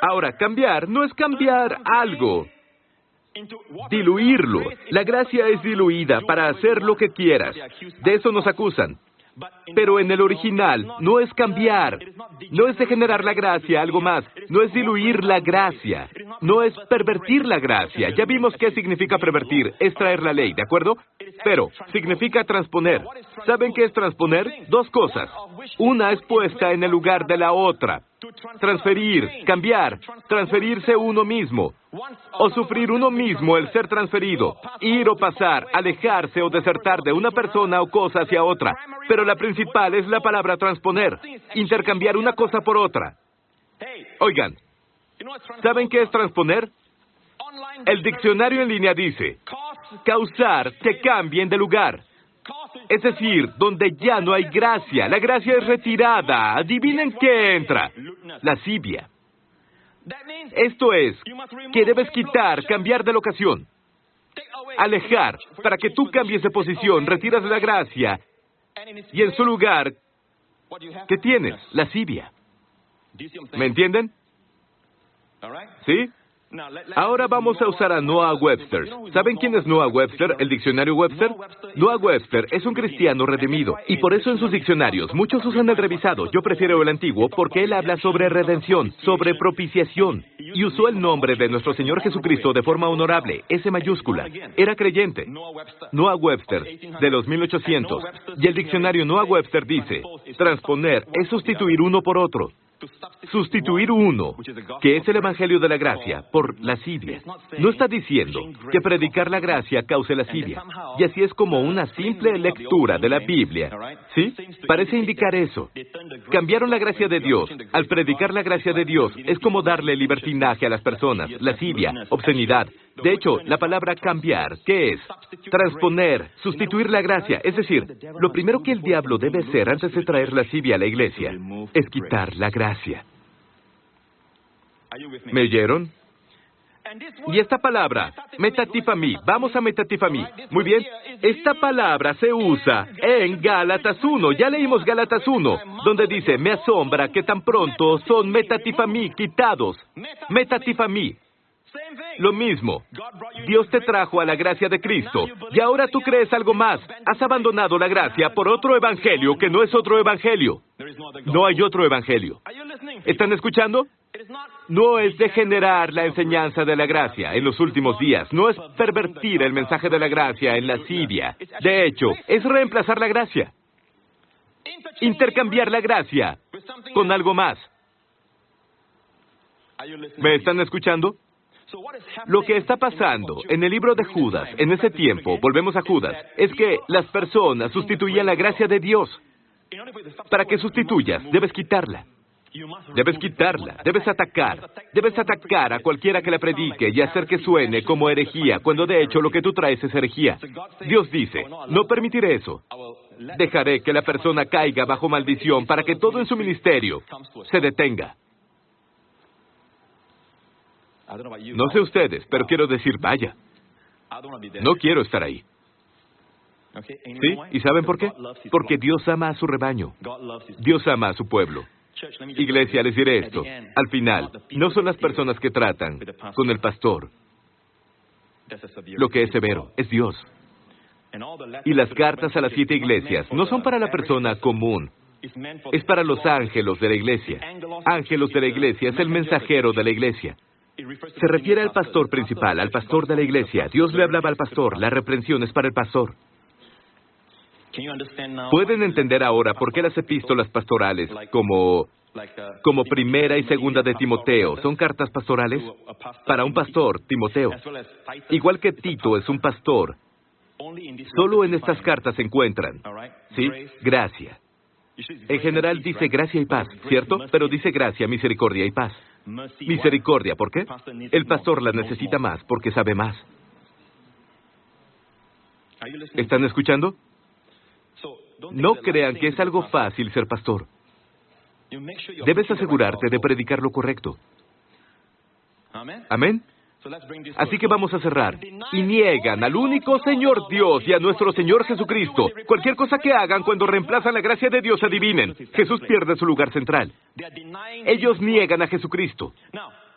Ahora, cambiar no es cambiar algo. Diluirlo. La gracia es diluida para hacer lo que quieras. De eso nos acusan. Pero en el original no es cambiar, no es degenerar la gracia, algo más, no es diluir la gracia, no es pervertir la gracia. Ya vimos qué significa pervertir, es traer la ley, ¿de acuerdo? Pero significa transponer. ¿Saben qué es transponer? Dos cosas. Una es puesta en el lugar de la otra. Transferir, cambiar, transferirse uno mismo. O sufrir uno mismo el ser transferido. Ir o pasar, alejarse o desertar de una persona o cosa hacia otra. Pero la principal es la palabra transponer. Intercambiar una cosa por otra. Oigan, ¿saben qué es transponer? El diccionario en línea dice, causar que cambien de lugar. Es decir, donde ya no hay gracia. La gracia es retirada. Adivinen qué entra. Lascivia. Esto es, que debes quitar, cambiar de locación. Alejar. Para que tú cambies de posición, retiras la gracia. Y en su lugar, ¿qué tienes? Lascivia. ¿Me entienden? ¿Sí? Ahora vamos a usar a Noah Webster. ¿Saben quién es Noah Webster, el diccionario Webster? Noah Webster es un cristiano redimido, y por eso en sus diccionarios muchos usan el revisado. Yo prefiero el antiguo porque él habla sobre redención, sobre propiciación, y usó el nombre de nuestro Señor Jesucristo de forma honorable, S mayúscula. Era creyente. Noah Webster, de los 1800. Y el diccionario Noah Webster dice, transponer es sustituir uno por otro. Sustituir uno, que es el Evangelio de la gracia, por lascivia. No está diciendo que predicar la gracia cause lascivia. Y así es como una simple lectura de la Biblia. ¿Sí? Parece indicar eso. Cambiaron la gracia de Dios. Al predicar la gracia de Dios, es como darle libertinaje a las personas, lascivia, obscenidad. De hecho, la palabra cambiar, ¿qué es? Transponer, sustituir la gracia. Es decir, lo primero que el diablo debe hacer antes de traer lascivia a la iglesia es quitar la gracia. ¿Me oyeron? Y esta palabra, metatifamí, vamos a metatifamí. Muy bien, esta palabra se usa en Gálatas 1, ya leímos Gálatas 1, donde dice, me asombra que tan pronto son metatifamí quitados. Metatifamí. Lo mismo, Dios te trajo a la gracia de Cristo, y ahora tú crees algo más. Has abandonado la gracia por otro evangelio que no es otro evangelio. No hay otro evangelio. ¿Están escuchando? No es degenerar la enseñanza de la gracia en los últimos días. No es pervertir el mensaje de la gracia en lascivia. De hecho, es reemplazar la gracia. Intercambiar la gracia con algo más. ¿Me están escuchando? Lo que está pasando en el libro de Judas, en ese tiempo, volvemos a Judas, es que las personas sustituían la gracia de Dios. Para que sustituyas, debes quitarla. Debes quitarla, debes atacar a cualquiera que la predique y hacer que suene como herejía, cuando de hecho lo que tú traes es herejía. Dios dice, no permitiré eso. Dejaré que la persona caiga bajo maldición para que todo en su ministerio se detenga. No sé ustedes, pero quiero decir, vaya, no quiero estar ahí. ¿Sí? ¿Y saben por qué? Porque Dios ama a su rebaño. Dios ama a su pueblo. Iglesia, les diré esto. Al final, no son las personas que tratan con el pastor, Lo que es severo es Dios. Y las cartas a las 7 iglesias no son para la persona común. Es para los ángelos de la iglesia. Ángelos de la iglesia es el mensajero de la iglesia. Se refiere al pastor principal, al pastor de la iglesia. Dios le hablaba al pastor. La reprensión es para el pastor. ¿Pueden entender ahora por qué las epístolas pastorales, como Primera y Segunda de Timoteo, son cartas pastorales? Para un pastor, Timoteo. Igual que Tito es un pastor. Solo en estas cartas se encuentran, ¿sí? Gracia. En general dice gracia y paz, ¿cierto? Pero dice gracia, misericordia y paz. Misericordia, ¿por qué? El pastor la necesita más porque sabe más. ¿Están escuchando? No crean que es algo fácil ser pastor. Debes asegurarte de predicar lo correcto. ¿Amén? Así que vamos a cerrar. Y niegan al único Señor Dios y a nuestro Señor Jesucristo. Cualquier cosa que hagan cuando reemplazan la gracia de Dios, adivinen. Jesús pierde su lugar central. Ellos niegan a Jesucristo.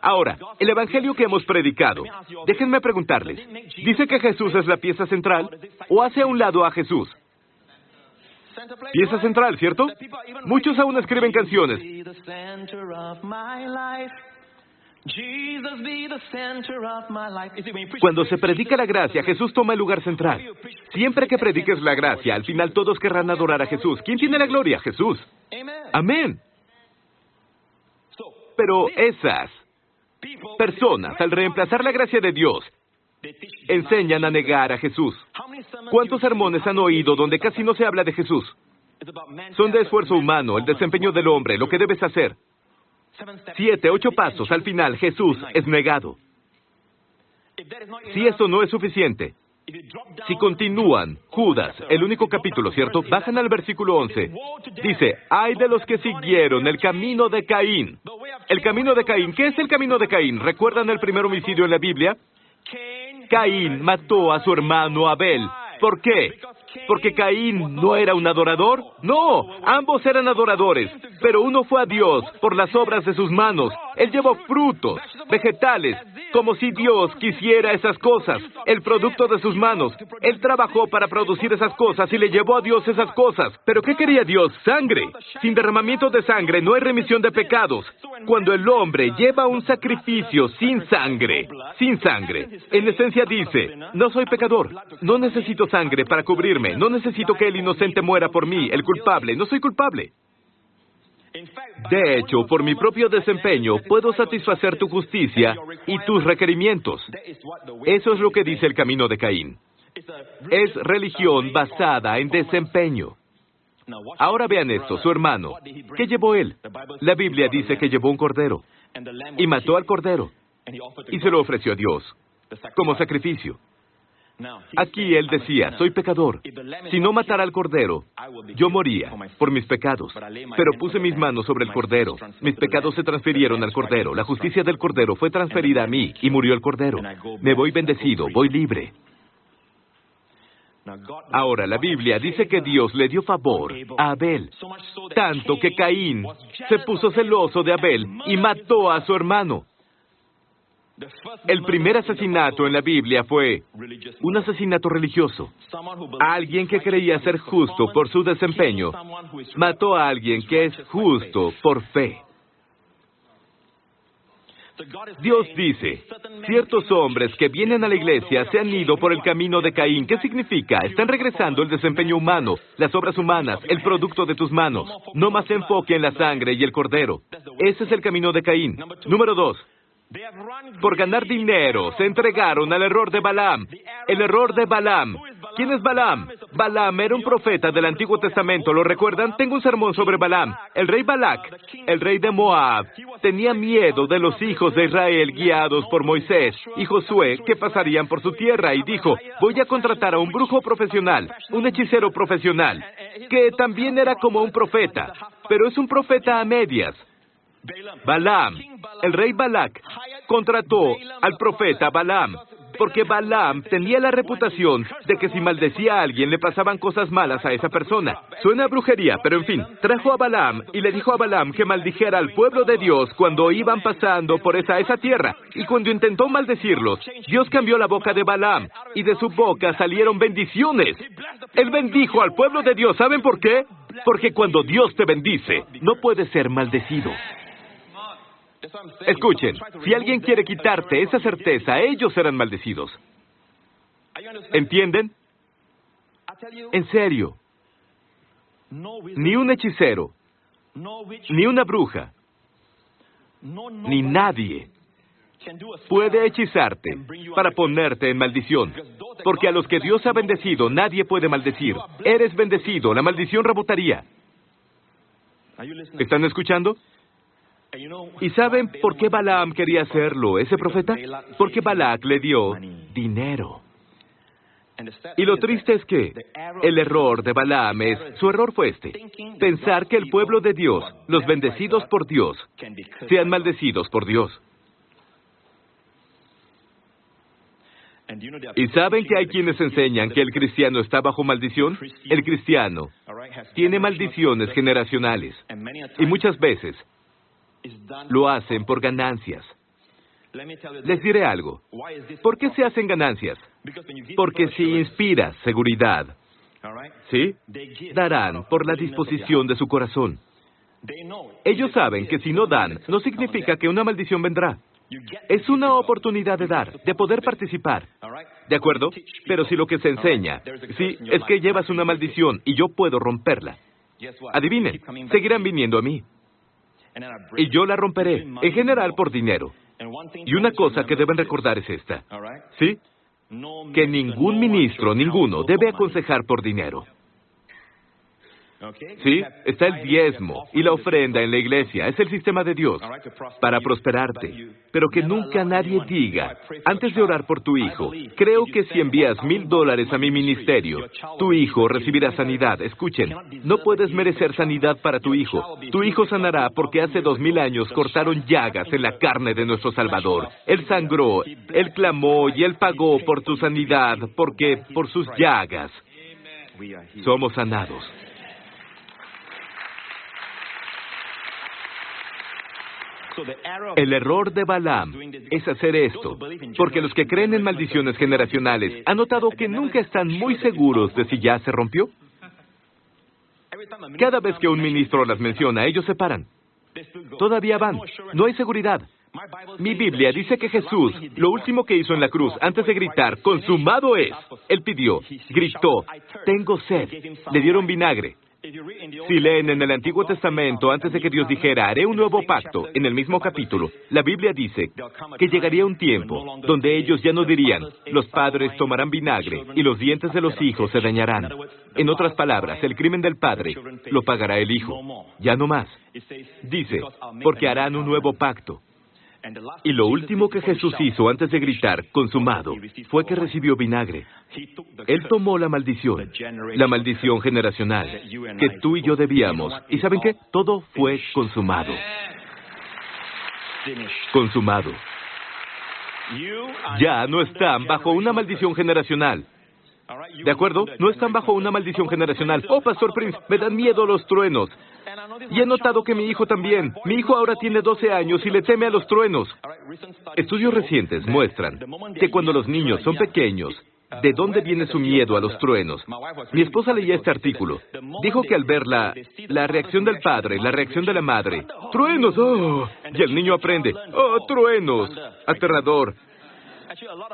Ahora, el evangelio que hemos predicado, déjenme preguntarles, ¿dice que Jesús es la pieza central o hace a un lado a Jesús? Pieza central, ¿cierto? Muchos aún escriben canciones. Cuando se predica la gracia, Jesús toma el lugar central. Siempre que prediques la gracia, al final todos querrán adorar a Jesús. ¿Quién tiene la gloria? Jesús. Amén. Pero esas personas, al reemplazar la gracia de Dios, enseñan a negar a Jesús. ¿Cuántos sermones han oído donde casi no se habla de Jesús? Son de esfuerzo humano, el desempeño del hombre, lo que debes hacer. 7, 8 pasos, al final Jesús es negado. Si eso no es suficiente, si continúan, Judas, el único capítulo, ¿cierto? Bajan al versículo 11. Dice, ¡ay de los que siguieron el camino de Caín! El camino de Caín, ¿qué es el camino de Caín? ¿Recuerdan el primer homicidio en la Biblia? Caín mató a su hermano Abel. ¿Por qué? ¿Porque Caín no era un adorador? No, ambos eran adoradores, pero uno fue a Dios por las obras de sus manos. Él llevó frutos, vegetales, como si Dios quisiera esas cosas, el producto de sus manos. Él trabajó para producir esas cosas y le llevó a Dios esas cosas. ¿Pero qué quería Dios? ¡Sangre! Sin derramamiento de sangre no hay remisión de pecados. Cuando el hombre lleva un sacrificio sin sangre, en esencia dice, no soy pecador, no necesito sangre para cubrirme, no necesito que el inocente muera por mí, el culpable, no soy culpable. De hecho, por mi propio desempeño, puedo satisfacer tu justicia y tus requerimientos. Eso es lo que dice el camino de Caín. Es religión basada en desempeño. Ahora vean esto, su hermano. ¿Qué llevó él? La Biblia dice que llevó un cordero y mató al cordero y se lo ofreció a Dios como sacrificio. Aquí él decía, soy pecador. Si no matara al cordero, yo moría por mis pecados. Pero puse mis manos sobre el cordero. Mis pecados se transfirieron al cordero. La justicia del cordero fue transferida a mí y murió el cordero. Me voy bendecido, voy libre. Ahora, la Biblia dice que Dios le dio favor a Abel, tanto que Caín se puso celoso de Abel y mató a su hermano. El primer asesinato en la Biblia fue un asesinato religioso. Alguien que creía ser justo por su desempeño mató a alguien que es justo por fe. Dios dice, ciertos hombres que vienen a la iglesia se han ido por el camino de Caín. ¿Qué significa? Están regresando el desempeño humano, las obras humanas, el producto de tus manos. No más enfoque en la sangre y el cordero. Ese es el camino de Caín. Número 2. Por ganar dinero, se entregaron al error de Balaam. El error de Balaam. ¿Quién es Balaam? Balaam era un profeta del Antiguo Testamento, ¿lo recuerdan? Tengo un sermón sobre Balaam. El rey Balac, el rey de Moab, tenía miedo de los hijos de Israel guiados por Moisés y Josué que pasarían por su tierra y dijo, voy a contratar a un brujo profesional, un hechicero profesional, que también era como un profeta, pero es un profeta a medias. Balaam, el rey Balac, contrató al profeta Balaam, Porque Balaam tenía la reputación de que si maldecía a alguien le pasaban cosas malas a esa persona. Suena a brujería, pero en fin, trajo a Balaam y le dijo a Balaam que maldijera al pueblo de Dios cuando iban pasando por esa tierra. Y cuando intentó maldecirlos, Dios cambió la boca de Balaam y de su boca salieron bendiciones. Él bendijo al pueblo de Dios. ¿Saben por qué? Porque cuando Dios te bendice, no puedes ser maldecido. Escuchen, si alguien quiere quitarte esa certeza, ellos serán maldecidos. ¿Entienden? En serio. Ni un hechicero, ni una bruja, ni nadie puede hechizarte para ponerte en maldición. Porque a los que Dios ha bendecido, nadie puede maldecir. Eres bendecido, la maldición rebotaría. ¿Están escuchando? ¿Y saben por qué Balaam quería hacerlo, ese profeta? Porque Balac le dio dinero. Y lo triste es que el error de Balaam su error fue pensar que el pueblo de Dios, los bendecidos por Dios, sean maldecidos por Dios. ¿Y saben que hay quienes enseñan que el cristiano está bajo maldición? El cristiano tiene maldiciones generacionales. Y muchas veces lo hacen por ganancias. Les diré algo. ¿Por qué se hacen ganancias? Porque si inspiras seguridad, ¿sí? Darán por la disposición de su corazón. Ellos saben que si no dan, no significa que una maldición vendrá. Es una oportunidad de dar, de poder participar. ¿De acuerdo? Pero si lo que se enseña, sí, es que llevas una maldición y yo puedo romperla. Adivinen, seguirán viniendo a mí. Y yo la romperé, en general por dinero. Y una cosa que deben recordar es esta, ¿sí? Que ningún ministro, ninguno, debe aconsejar por dinero. ¿Sí? Está el diezmo y la ofrenda en la iglesia. Es el sistema de Dios para prosperarte. Pero que nunca nadie diga, antes de orar por tu hijo, creo que si envías $1,000 a mi ministerio, tu hijo recibirá sanidad. Escuchen, no puedes merecer sanidad para tu hijo. Tu hijo sanará porque hace 2000 años cortaron llagas en la carne de nuestro Salvador. Él sangró, Él clamó y Él pagó por tu sanidad, porque por sus llagas somos sanados. El error de Balaam es hacer esto, porque los que creen en maldiciones generacionales han notado que nunca están muy seguros de si ya se rompió. Cada vez que un ministro las menciona, ellos se paran. Todavía van. No hay seguridad. Mi Biblia dice que Jesús, lo último que hizo en la cruz, antes de gritar, consumado es, Él pidió, gritó, tengo sed. Le dieron vinagre. Si leen en el Antiguo Testamento, antes de que Dios dijera, haré un nuevo pacto, en el mismo capítulo, la Biblia dice que llegaría un tiempo donde ellos ya no dirían, los padres tomarán vinagre y los dientes de los hijos se dañarán. En otras palabras, el crimen del padre lo pagará el hijo. Ya no más. Dice, porque harán un nuevo pacto. Y lo último que Jesús hizo antes de gritar, consumado, fue que recibió vinagre. Él tomó la maldición generacional, que tú y yo debíamos. ¿Y saben qué? Todo fue consumado. Consumado. Ya no están bajo una maldición generacional. ¿De acuerdo? No están bajo una maldición generacional. Oh, Pastor Prince, me dan miedo los truenos. Y he notado que mi hijo también. Mi hijo ahora tiene 12 años y le teme a los truenos. Estudios recientes muestran que cuando los niños son pequeños, ¿de dónde viene su miedo a los truenos? Mi esposa leía este artículo. Dijo que al ver la reacción del padre, la reacción de la madre, ¡truenos! ¡Oh! Y el niño aprende, ¡oh, truenos! Aterrador.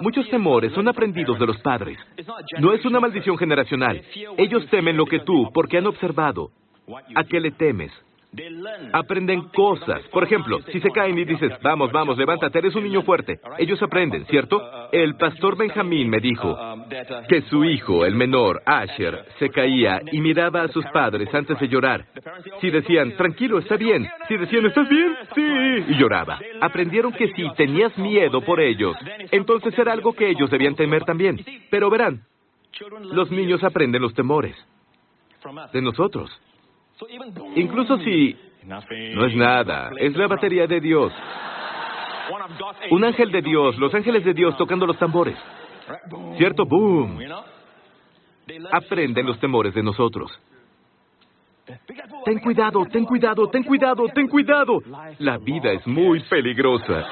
Muchos temores son aprendidos de los padres. No es una maldición generacional. Ellos temen lo que tú, porque han observado. ¿A qué le temes? Aprenden cosas. Por ejemplo, si se caen y dices, vamos, vamos, levántate, eres un niño fuerte. Ellos aprenden, ¿cierto? El pastor Benjamín me dijo que su hijo, el menor, Asher, se caía y miraba a sus padres antes de llorar. Si decían, tranquilo, está bien. Si decían, ¿estás bien? Sí. Y lloraba. Aprendieron que si tenías miedo por ellos, entonces era algo que ellos debían temer también. Pero verán, los niños aprenden los temores de nosotros. Incluso si no es nada, es la batería de Dios. Un ángel de Dios, los ángeles de Dios tocando los tambores. ¿Cierto? ¡Boom! Aprenden los temores de nosotros. Ten cuidado, ten cuidado, ten cuidado, ten cuidado. La vida es muy peligrosa.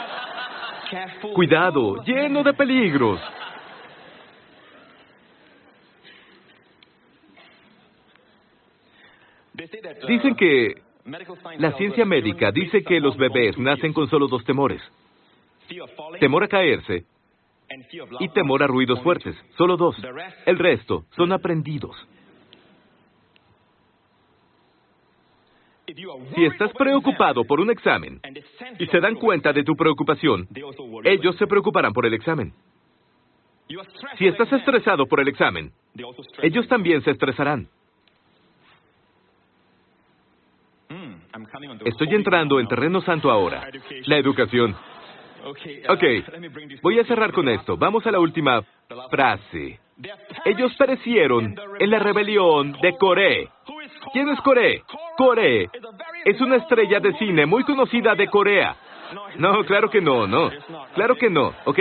Cuidado, lleno de peligros. Dicen que la ciencia médica dice que los bebés nacen con solo 2 temores. Temor a caerse y temor a ruidos fuertes. Solo 2. El resto son aprendidos. Si estás preocupado por un examen y se dan cuenta de tu preocupación, ellos se preocuparán por el examen. Si estás estresado por el examen, ellos también se estresarán. Estoy entrando en terreno santo ahora. La educación. Ok, voy a cerrar con esto. Vamos a la última frase. Ellos perecieron en la rebelión de Coré. ¿Quién es Coré? Coré es una estrella de cine muy conocida de Corea. No, claro que no, no. Claro que no, ¿ok?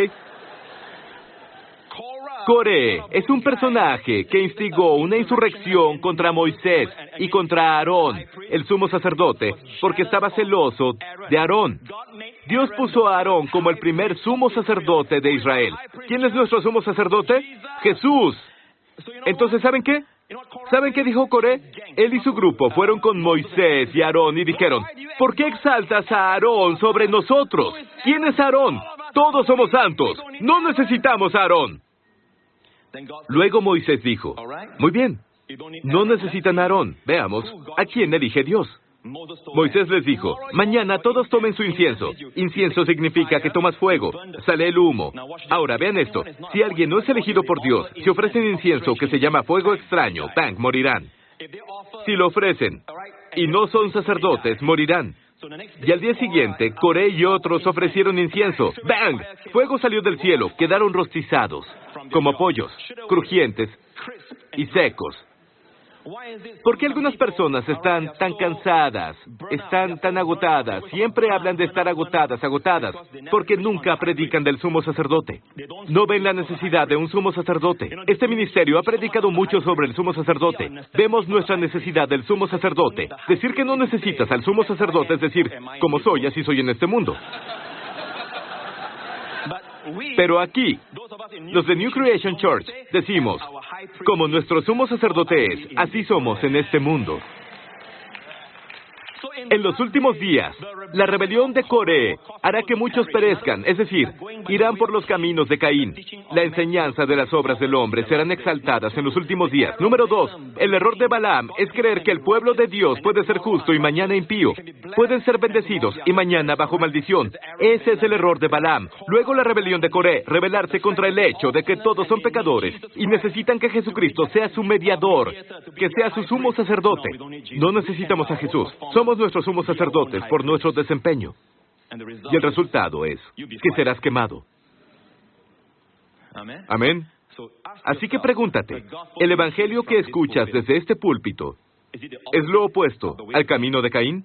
Coré es un personaje que instigó una insurrección contra Moisés y contra Aarón, el sumo sacerdote, porque estaba celoso de Aarón. Dios puso a Aarón como el primer sumo sacerdote de Israel. ¿Quién es nuestro sumo sacerdote? Jesús. Entonces, ¿saben qué? ¿Saben qué dijo Coré? Él y su grupo fueron con Moisés y Aarón y dijeron, ¿por qué exaltas a Aarón sobre nosotros? ¿Quién es Aarón? Todos somos santos. No necesitamos a Aarón. Luego Moisés dijo, muy bien, no necesitan a Aarón. Veamos, ¿a quién elige Dios? Moisés les dijo, mañana todos tomen su incienso. Incienso significa que tomas fuego, sale el humo. Ahora, vean esto, si alguien no es elegido por Dios, si ofrecen incienso que se llama fuego extraño, bang, morirán. Si lo ofrecen y no son sacerdotes, morirán. Y al día siguiente, Coré y otros ofrecieron incienso. ¡Bang! Fuego salió del cielo, quedaron rostizados, como pollos, crujientes y secos. ¿Por qué algunas personas están tan cansadas, están tan agotadas? Siempre hablan de estar agotadas, agotadas, porque nunca predican del sumo sacerdote. No ven la necesidad de un sumo sacerdote. Este ministerio ha predicado mucho sobre el sumo sacerdote. Vemos nuestra necesidad del sumo sacerdote. Decir que no necesitas al sumo sacerdote es decir, como soy, así soy en este mundo. Pero aquí, los de New Creation Church, decimos, como nuestro sumo sacerdote es, así somos en este mundo. En los últimos días, la rebelión de Coré hará que muchos perezcan, es decir, irán por los caminos de Caín. La enseñanza de las obras del hombre serán exaltadas en los últimos días. Número 2, el error de Balaam es creer que el pueblo de Dios puede ser justo y mañana impío. Pueden ser bendecidos y mañana bajo maldición. Ese es el error de Balaam. Luego la rebelión de Coré, rebelarse contra el hecho de que todos son pecadores y necesitan que Jesucristo sea su mediador, que sea su sumo sacerdote. No necesitamos a Jesús. Somos nuestros sumos sacerdotes por nuestro desempeño. Y el resultado es que serás quemado. Amén. Así que pregúntate, ¿el evangelio que escuchas desde este púlpito es lo opuesto al camino de Caín?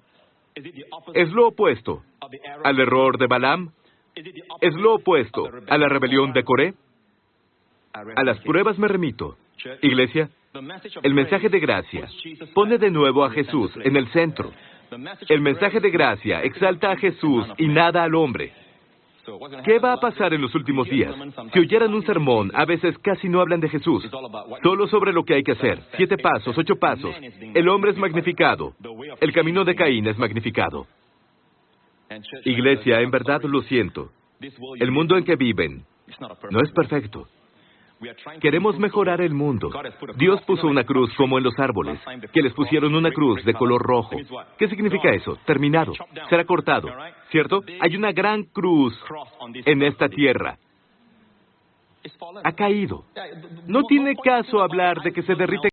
¿Es lo opuesto al error de Balaam? ¿Es lo opuesto a la rebelión de Coré? A las pruebas me remito. Iglesia, el mensaje de gracia pone de nuevo a Jesús en el centro. El mensaje de gracia exalta a Jesús y nada al hombre. ¿Qué va a pasar en los últimos días? Si oyeran un sermón, a veces casi no hablan de Jesús. Solo sobre lo que hay que hacer. 7 pasos, 8 pasos. El hombre es magnificado. El camino de Caín es magnificado. Iglesia, en verdad lo siento. El mundo en que viven no es perfecto. Queremos mejorar el mundo. Dios puso una cruz como en los árboles, que les pusieron una cruz de color rojo. ¿Qué significa eso? Terminado. Será cortado. ¿Cierto? Hay una gran cruz en esta tierra. Ha caído. No tiene caso hablar de que se derrite